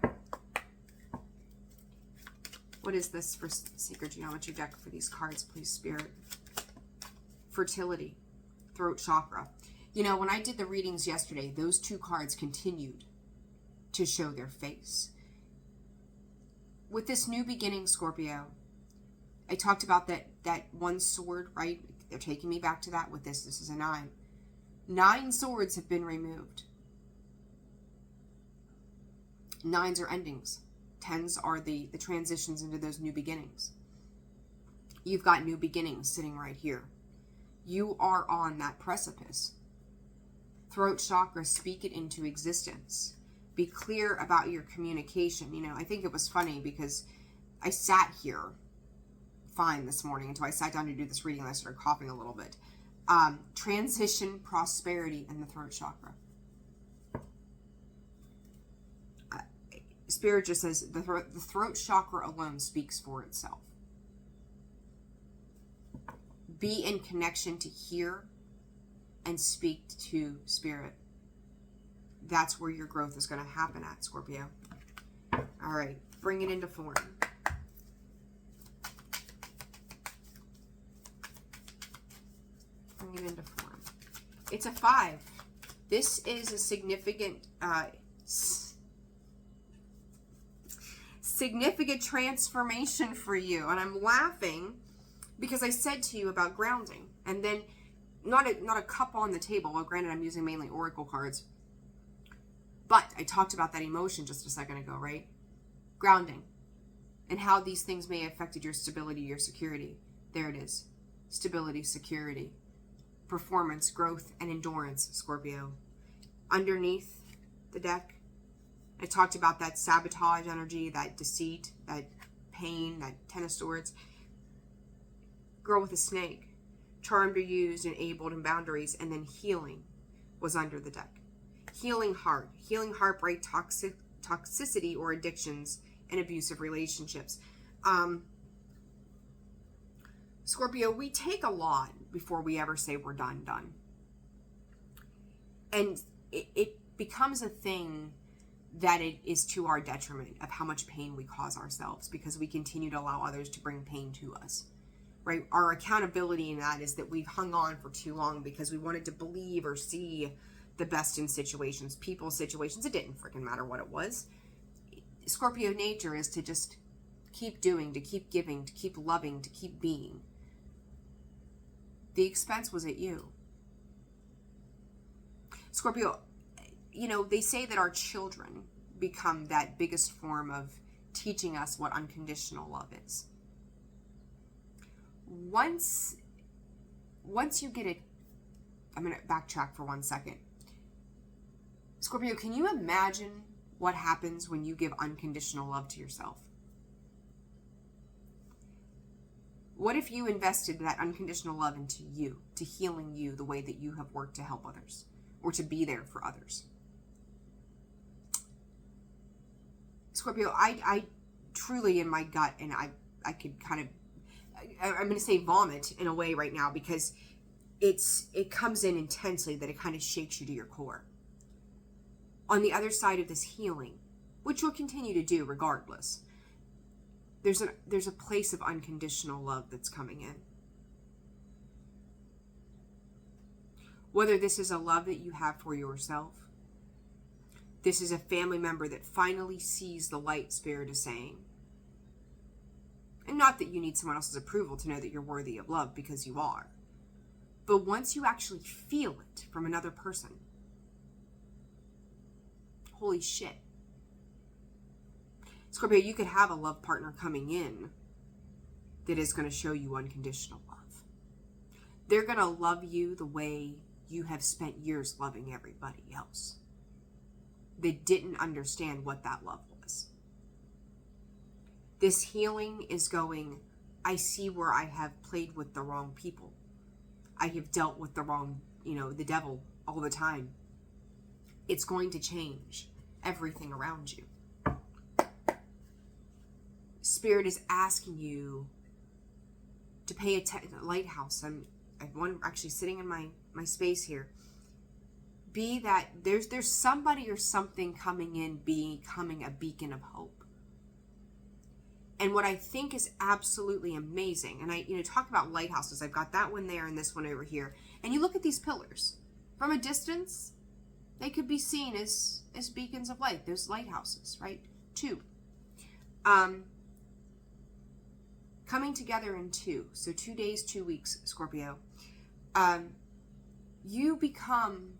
What is this for Sacred Geometry deck for these cards, please, Spirit? Fertility, throat chakra. When I did the readings yesterday, those two cards continued to show their face. With this new beginning, Scorpio, I talked about that one sword, right? They're taking me back to that with this. This is a 9. 9 swords have been removed. 9s are endings. 10s are the transitions into those new beginnings. You've got new beginnings sitting right here. You are on that precipice. Throat chakra, speak it into existence. Be clear about your communication. I think it was funny because I sat here fine this morning until I sat down to do this reading and I started coughing a little bit. Transition, prosperity, and the throat chakra. Spirit just says the throat chakra alone speaks for itself. Be in connection to hear and speak to Spirit. That's where your growth is going to happen at, Scorpio. All right, bring it into form. Bring it into form. It's a 5. This is a significant transformation for you. And I'm laughing because I said to you about grounding. And then not a cup on the table. Well, granted, I'm using mainly oracle cards. But I talked about that emotion just a second ago, right? Grounding. And how these things may have affected your stability, your security. There it is. Stability, security, performance, growth, and endurance, Scorpio. Underneath the deck, I talked about that sabotage energy, that deceit, that pain, that 10 of Swords. Girl with a snake. Charmed or used, enabled, and boundaries, and then healing was under the deck. Healing heart, healing heartbreak, toxicity or addictions, and abusive relationships. Scorpio, we take a lot before we ever say we're done. And it becomes a thing that it is to our detriment of how much pain we cause ourselves because we continue to allow others to bring pain to us. Right? Our accountability in that is that we've hung on for too long because we wanted to believe or see the best in situations, people's situations. It didn't freaking matter what it was. Scorpio nature is to just keep doing, to keep giving, to keep loving, to keep being. The expense was at you. Scorpio, they say that our children become that biggest form of teaching us what unconditional love is. Once you get it, I'm going to backtrack for 1 second. Scorpio, can you imagine what happens when you give unconditional love to yourself? What if you invested that unconditional love into you, to healing you the way that you have worked to help others or to be there for others? Scorpio, I truly, in my gut, and I could kind of, I'm going to say vomit in a way right now, because it comes in intensely, that it kind of shakes you to your core. On the other side of this healing, which you'll continue to do regardless, there's a place of unconditional love that's coming in. Whether this is a love that you have for yourself, this is a family member that finally sees the light, Spirit is saying. And not that you need someone else's approval to know that you're worthy of love, because you are. But once you actually feel it from another person, holy shit. Scorpio, you could have a love partner coming in that is going to show you unconditional love. They're going to love you the way you have spent years loving everybody else. They didn't understand what that love was. This healing is going, I see where I have played with the wrong people. I have dealt with the wrong, the devil all the time. It's going to change everything around you. Spirit is asking you to pay lighthouse. I have one actually sitting in my space here. Be that there's somebody or something coming in, becoming a beacon of hope. And what I think is absolutely amazing, and I talk about lighthouses. I've got that one there and this one over here. And you look at these pillars from a distance, they could be seen as beacons of light. Those lighthouses, right? 2. Coming together in 2. So 2 days, 2 weeks, Scorpio. You become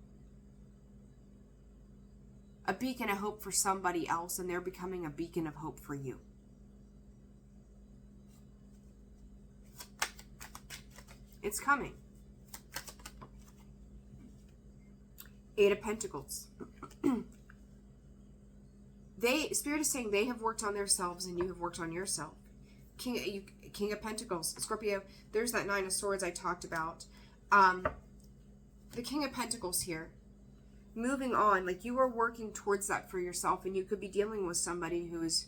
a beacon of hope for somebody else, and they're becoming a beacon of hope for you. It's coming. 8 of Pentacles. Spirit is saying they have worked on themselves and you have worked on yourself. King of Pentacles, Scorpio, there's that 9 of Swords I talked about. The King of Pentacles here. Moving on, like you are working towards that for yourself, and you could be dealing with somebody who is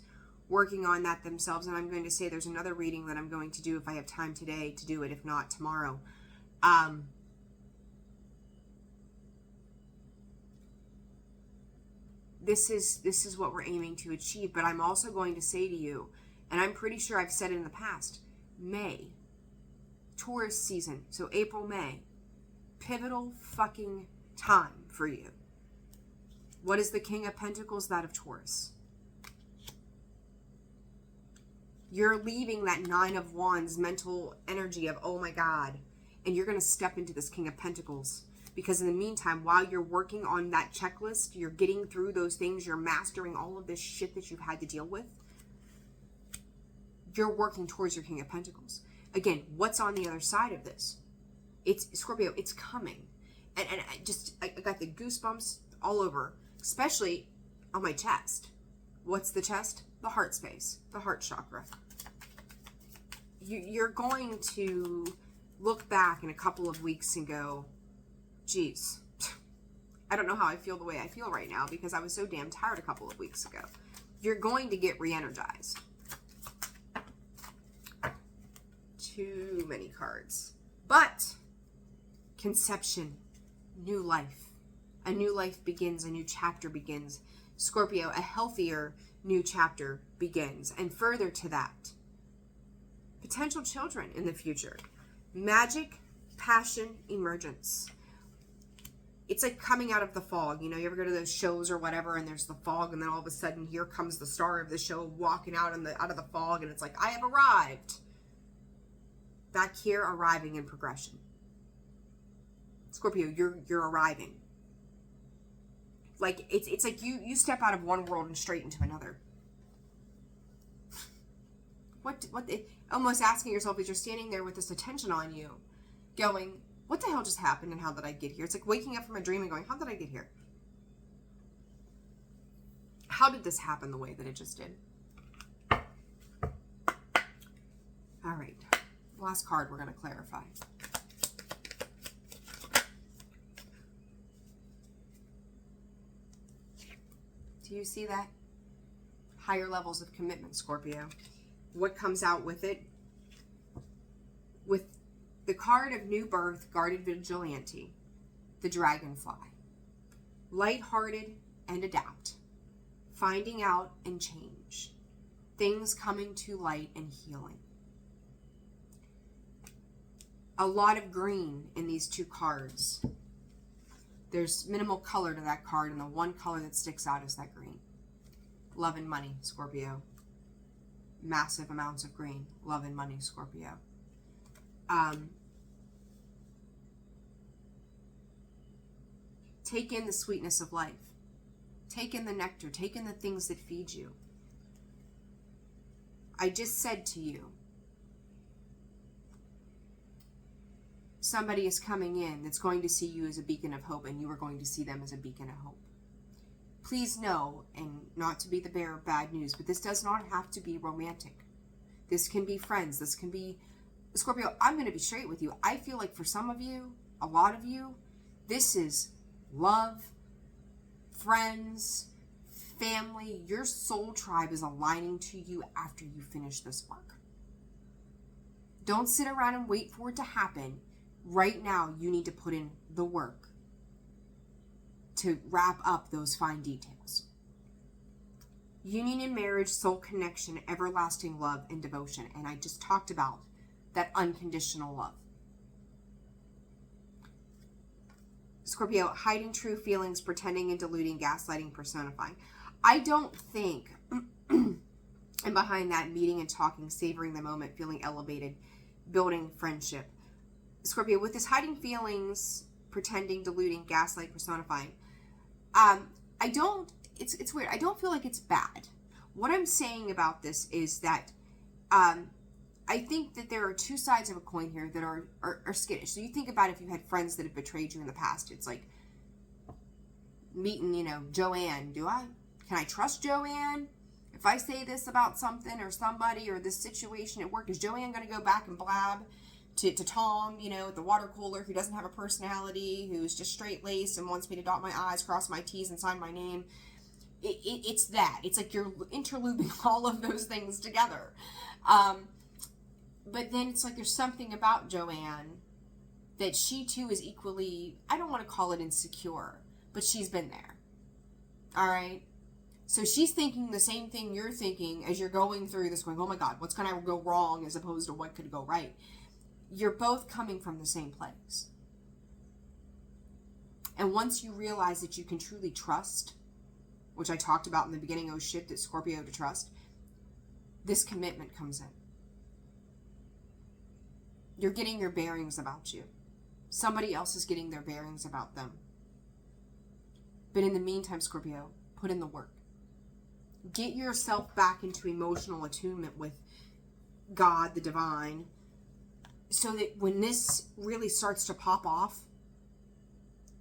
working on that themselves. And I'm going to say there's another reading that I'm going to do if I have time today to do it, if not tomorrow. This is what we're aiming to achieve. But I'm also going to say to you, and I'm pretty sure I've said it in the past, May, Taurus season, so April, May, pivotal fucking time for you. What is the King of Pentacles? That of Taurus. You're leaving that 9 of Wands mental energy of, oh my God, and you're going to step into this King of Pentacles. Because in the meantime, while you're working on that checklist, you're getting through those things, you're mastering all of this shit that you've had to deal with, you're working towards your King of Pentacles. Again, what's on the other side of this? It's Scorpio, it's coming. And I got the goosebumps all over, especially on my chest. What's the chest? The heart space, the heart chakra. You're going to look back in a couple of weeks and go, geez, I don't know how I feel the way I feel right now because I was so damn tired a couple of weeks ago. You're going to get re-energized. Too many cards. But conception, new life. A new life begins, a new chapter begins. Scorpio, a healthier new chapter begins. And further to that, potential children in the future. Magic, passion, emergence. It's like coming out of the fog. You ever go to those shows or whatever and there's the fog and then all of a sudden here comes the star of the show walking out of the fog and it's like, I have arrived. Back here, arriving in progression. Scorpio, you're arriving. Like it's like you step out of one world and straight into another. Almost asking yourself as you're standing there with this attention on you, going, what the hell just happened and how did I get here? It's like waking up from a dream and going, how did I get here? How did this happen the way that it just did? All right. Last card we're going to clarify. Do you see that? Higher levels of commitment, Scorpio. What comes out with it? With the card of new birth, guarded vigilante, the dragonfly. Lighthearted and adapt. Finding out and change. Things coming to light and healing. A lot of green in these two cards. There's minimal color to that card, and the one color that sticks out is that green. Love and money, Scorpio. Massive amounts of green. Love and money, Scorpio. Take in the sweetness of life. Take in the nectar. Take in the things that feed you. I just said to you, somebody is coming in that's going to see you as a beacon of hope, and you are going to see them as a beacon of hope. Please know, and not to be the bearer of bad news, but this does not have to be romantic. This can be friends. This can be, Scorpio, I'm going to be straight with you. I feel like for some of you, a lot of you, this is love, friends, family. Your soul tribe is aligning to you after you finish this work. Don't sit around and wait for it to happen. Right now, you need to put in the work to wrap up those fine details. Union and marriage, soul connection, everlasting love, and devotion. And I just talked about that unconditional love. Scorpio, hiding true feelings, pretending and deluding, gaslighting, personifying. I don't think, and behind that, meeting and talking, savoring the moment, feeling elevated, building friendship. Scorpio, with this hiding feelings, pretending, deluding, gaslight, personifying, it's weird. I don't feel like it's bad. What I'm saying about this is that I think that there are two sides of a coin here that are skittish. So you think about if you had friends that have betrayed you in the past. It's like meeting, Joanne. Can I trust Joanne? If I say this about something or somebody or this situation at work, is Joanne going to go back and blab to Tom, at the water cooler, who doesn't have a personality, who's just straight-laced and wants me to dot my I's, cross my T's, and sign my name? It's that. It's like you're interlooping all of those things together. But then it's like there's something about Joanne that she too is equally, I don't want to call it insecure, but she's been there. All right? So she's thinking the same thing you're thinking as you're going through this, going, oh my God, what's going to go wrong as opposed to what could go right? You're both coming from the same place. And once you realize that you can truly trust, which I talked about in the beginning, oh shit, that Scorpio to trust, this commitment comes in. You're getting your bearings about you. Somebody else is getting their bearings about them. But in the meantime, Scorpio, put in the work. Get yourself back into emotional attunement with God, the divine, so that when this really starts to pop off,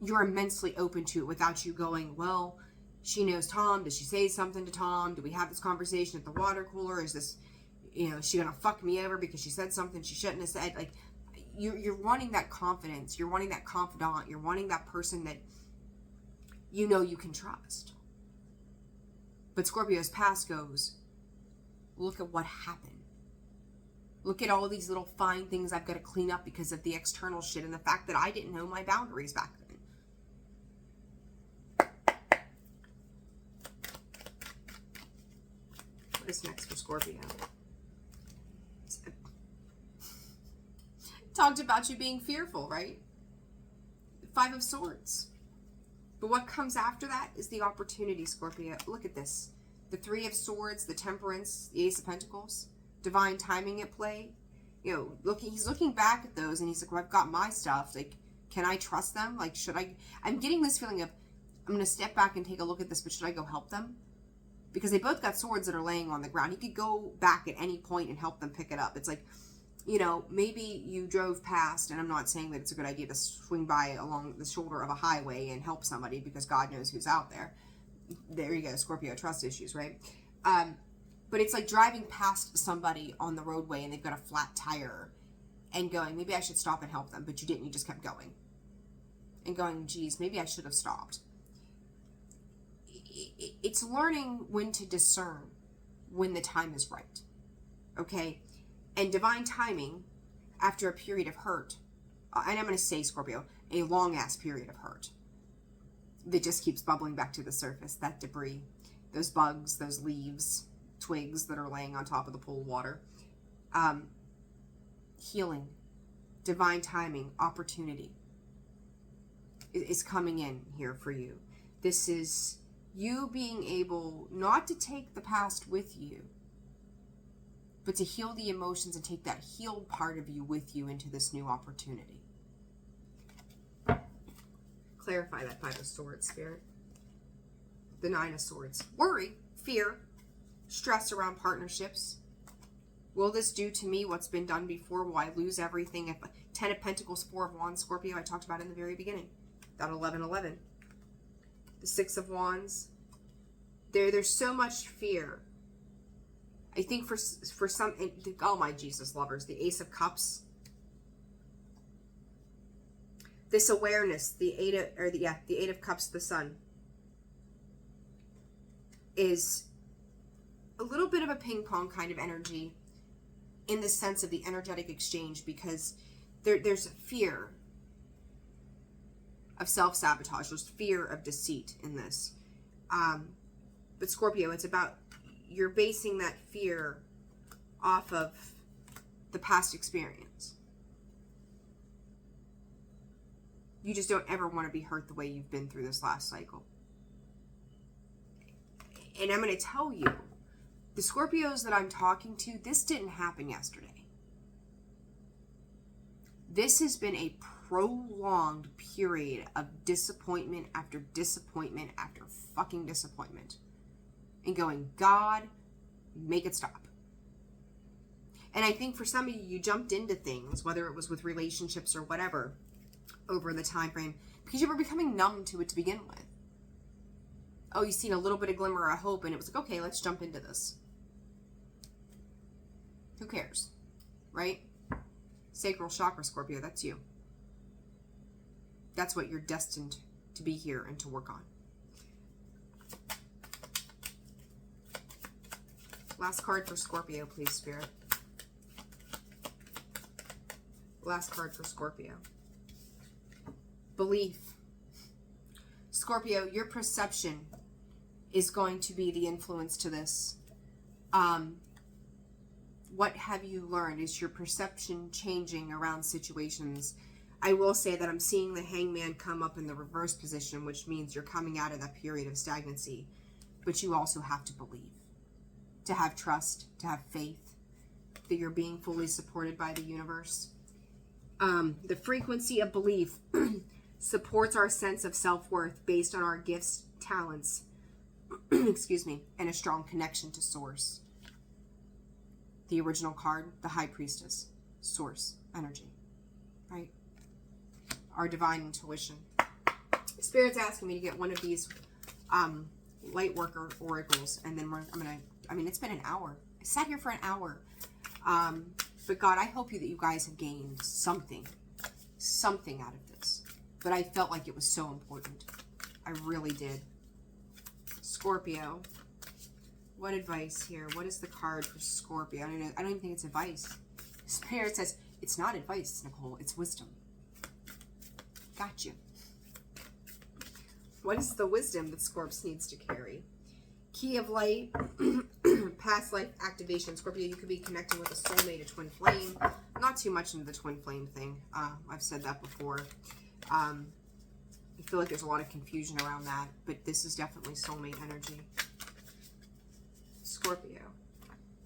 you're immensely open to it without you going, well, she knows Tom. Does she say something to Tom? Do we have this conversation at the water cooler? Is this, is she going to fuck me over because she said something she shouldn't have said? Like, you're wanting that confidence. You're wanting that confidant. You're wanting that person that you can trust. But Scorpio's past goes, look at what happened. Look at all these little fine things I've got to clean up because of the external shit and the fact that I didn't know my boundaries back then. What is next for Scorpio? Talked about you being fearful, right? 5 of Swords. But what comes after that is the opportunity, Scorpio. Look at this. The 3 of Swords, the Temperance, the Ace of Pentacles. Divine timing at play. He's looking back at those and he's like, well, I've got my stuff. Like, can I trust them? Like, should I? I'm getting this feeling of, I'm going to step back and take a look at this, but should I go help them? Because they both got swords that are laying on the ground. He could go back at any point and help them pick it up. It's like, maybe you drove past, and I'm not saying that it's a good idea to swing by along the shoulder of a highway and help somebody because God knows who's out there. There you go, Scorpio, trust issues, right? But it's like driving past somebody on the roadway and they've got a flat tire and going, maybe I should stop and help them, but you didn't. You just kept going. And going, geez, maybe I should have stopped. It's learning when to discern when the time is right. Okay? And divine timing, after a period of hurt, and I'm going to say, Scorpio, a long-ass period of hurt that just keeps bubbling back to the surface, that debris, those bugs, those leaves, twigs that are laying on top of the pool of water. Healing, divine timing, opportunity is coming in here for you. This is you being able not to take the past with you, but to heal the emotions and take that healed part of you with you into this new opportunity. Clarify that Five of Swords, Spirit. The Nine of Swords. Worry, fear, stress around partnerships. Will this do to me what's been done before? Will I lose everything? If 10 of Pentacles, 4 of Wands, Scorpio, I talked about in the very beginning. That 11-11. The 6 of Wands. There's so much fear. I think for some, oh my Jesus lovers, the Ace of Cups. This awareness, the Eight of Cups, the Sun, is a little bit of a ping pong kind of energy in the sense of the energetic exchange, because there's fear of self-sabotage, there's fear of deceit in this. But Scorpio, it's about you're basing that fear off of the past experience. You just don't ever want to be hurt the way you've been through this last cycle. And I'm going to tell you, the Scorpios that I'm talking to, this didn't happen yesterday. This has been a prolonged period of disappointment after disappointment after fucking disappointment. And going, God, make it stop. And I think for some of you, you jumped into things, whether it was with relationships or whatever, over the time frame, because you were becoming numb to it to begin with. Oh, you seen a little bit of glimmer of hope, and it was like, okay, let's jump into this. Who cares? Right? Sacral chakra, Scorpio, that's you. That's what you're destined to be here and to work on. Last card for Scorpio, please, Spirit. Last card for Scorpio. Belief. Scorpio, your perception is going to be the influence to this. What have you learned? Is your perception changing around situations? I will say that I'm seeing the Hangman come up in the reverse position, which means you're coming out of that period of stagnancy. But you also have to believe, to have trust, to have faith that you're being fully supported by the universe. The frequency of belief supports our sense of self-worth based on our gifts, talents, excuse me, and a strong connection to Source. The original card, the High Priestess, Source, energy, right? Our divine intuition. Spirit's asking me to get one of these light worker oracles, and then it's been an hour. I sat here for an hour. But God, I hope that you guys have gained something out of this. But I felt like it was so important. I really did. Scorpio. What advice here? What is the card for Scorpio? I don't even think it's advice. Spirit says, it's not advice, Nicole. It's wisdom. Got you. What is the wisdom that Scorps needs to carry? Key of light, past life activation. Scorpio, you could be connecting with a soulmate, a twin flame. Not too much into the twin flame thing. I've said that before. I feel like there's a lot of confusion around that, but this is definitely soulmate energy. Scorpio.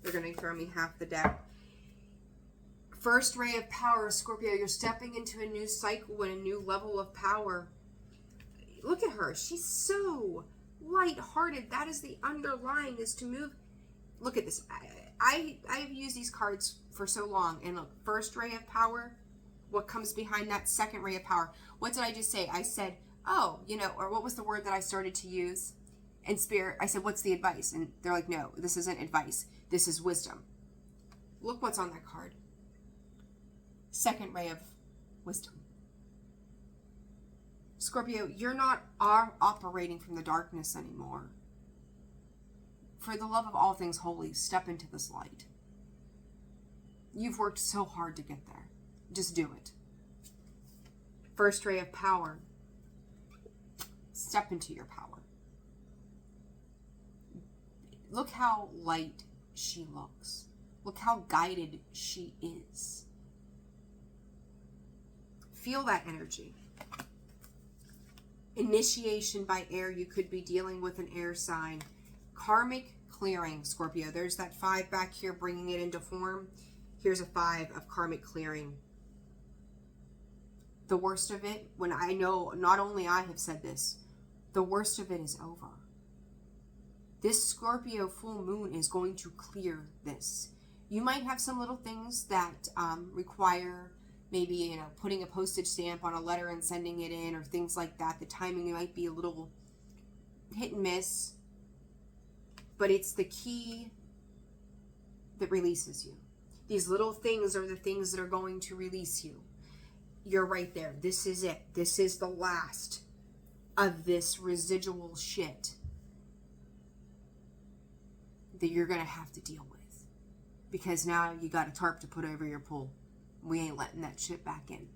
They're going to throw me half the deck. First ray of power, Scorpio. You're stepping into a new cycle and a new level of power. Look at her. She's so light-hearted. That is the underlying, is to move. Look at this. I've used these cards for so long. And look, first ray of power. What comes behind that second ray of power? What did I just say? I said, oh, or what was the word that I started to use? And Spirit, I said, what's the advice? And they're like, no, this isn't advice. This is wisdom. Look what's on that card. Second ray of wisdom. Scorpio, you're not operating from the darkness anymore. For the love of all things holy, step into this light. You've worked so hard to get there. Just do it. First ray of power. Step into your power. Look how light she looks. Look how guided she is. Feel that energy. Initiation by air. You could be dealing with an air sign. Karmic clearing, Scorpio. There's that 5 back here, bringing it into form. Here's a 5 of karmic clearing. The worst of it, when I know, not only I have said this, the worst of it is over. This Scorpio full moon is going to clear this. You might have some little things that require maybe, putting a postage stamp on a letter and sending it in, or things like that. The timing might be a little hit and miss, but it's the key that releases you. These little things are the things that are going to release you. You're right there. This is it. This is the last of this residual shit that you're going to have to deal with. Because now you got a tarp to put over your pool. We ain't letting that shit back in.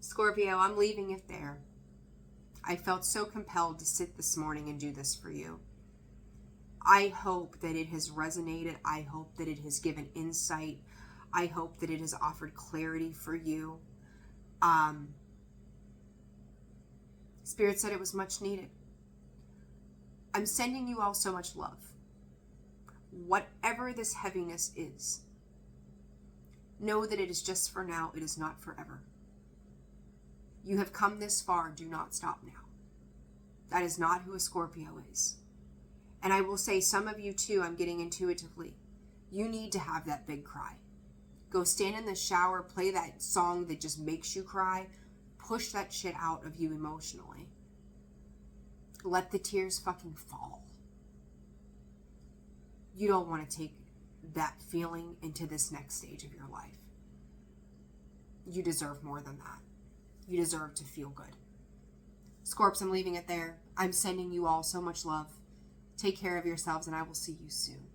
Scorpio, I'm leaving it there. I felt so compelled to sit this morning and do this for you. I hope that it has resonated. I hope that it has given insight. I hope that it has offered clarity for you. Spirit said it was much needed. I'm sending you all so much love. Whatever this heaviness is, know that it is just for now. It is not forever. You have come this far. Do not stop now. That is not who a Scorpio is. And I will say, some of you too, I'm getting intuitively, you need to have that big cry. Go stand in the shower, play that song that just makes you cry. Push that shit out of you emotionally. Let the tears fucking fall. You don't want to take that feeling into this next stage of your life. You deserve more than that. You deserve to feel good. Scorps, I'm leaving it there. I'm sending you all so much love. Take care of yourselves, and I will see you soon.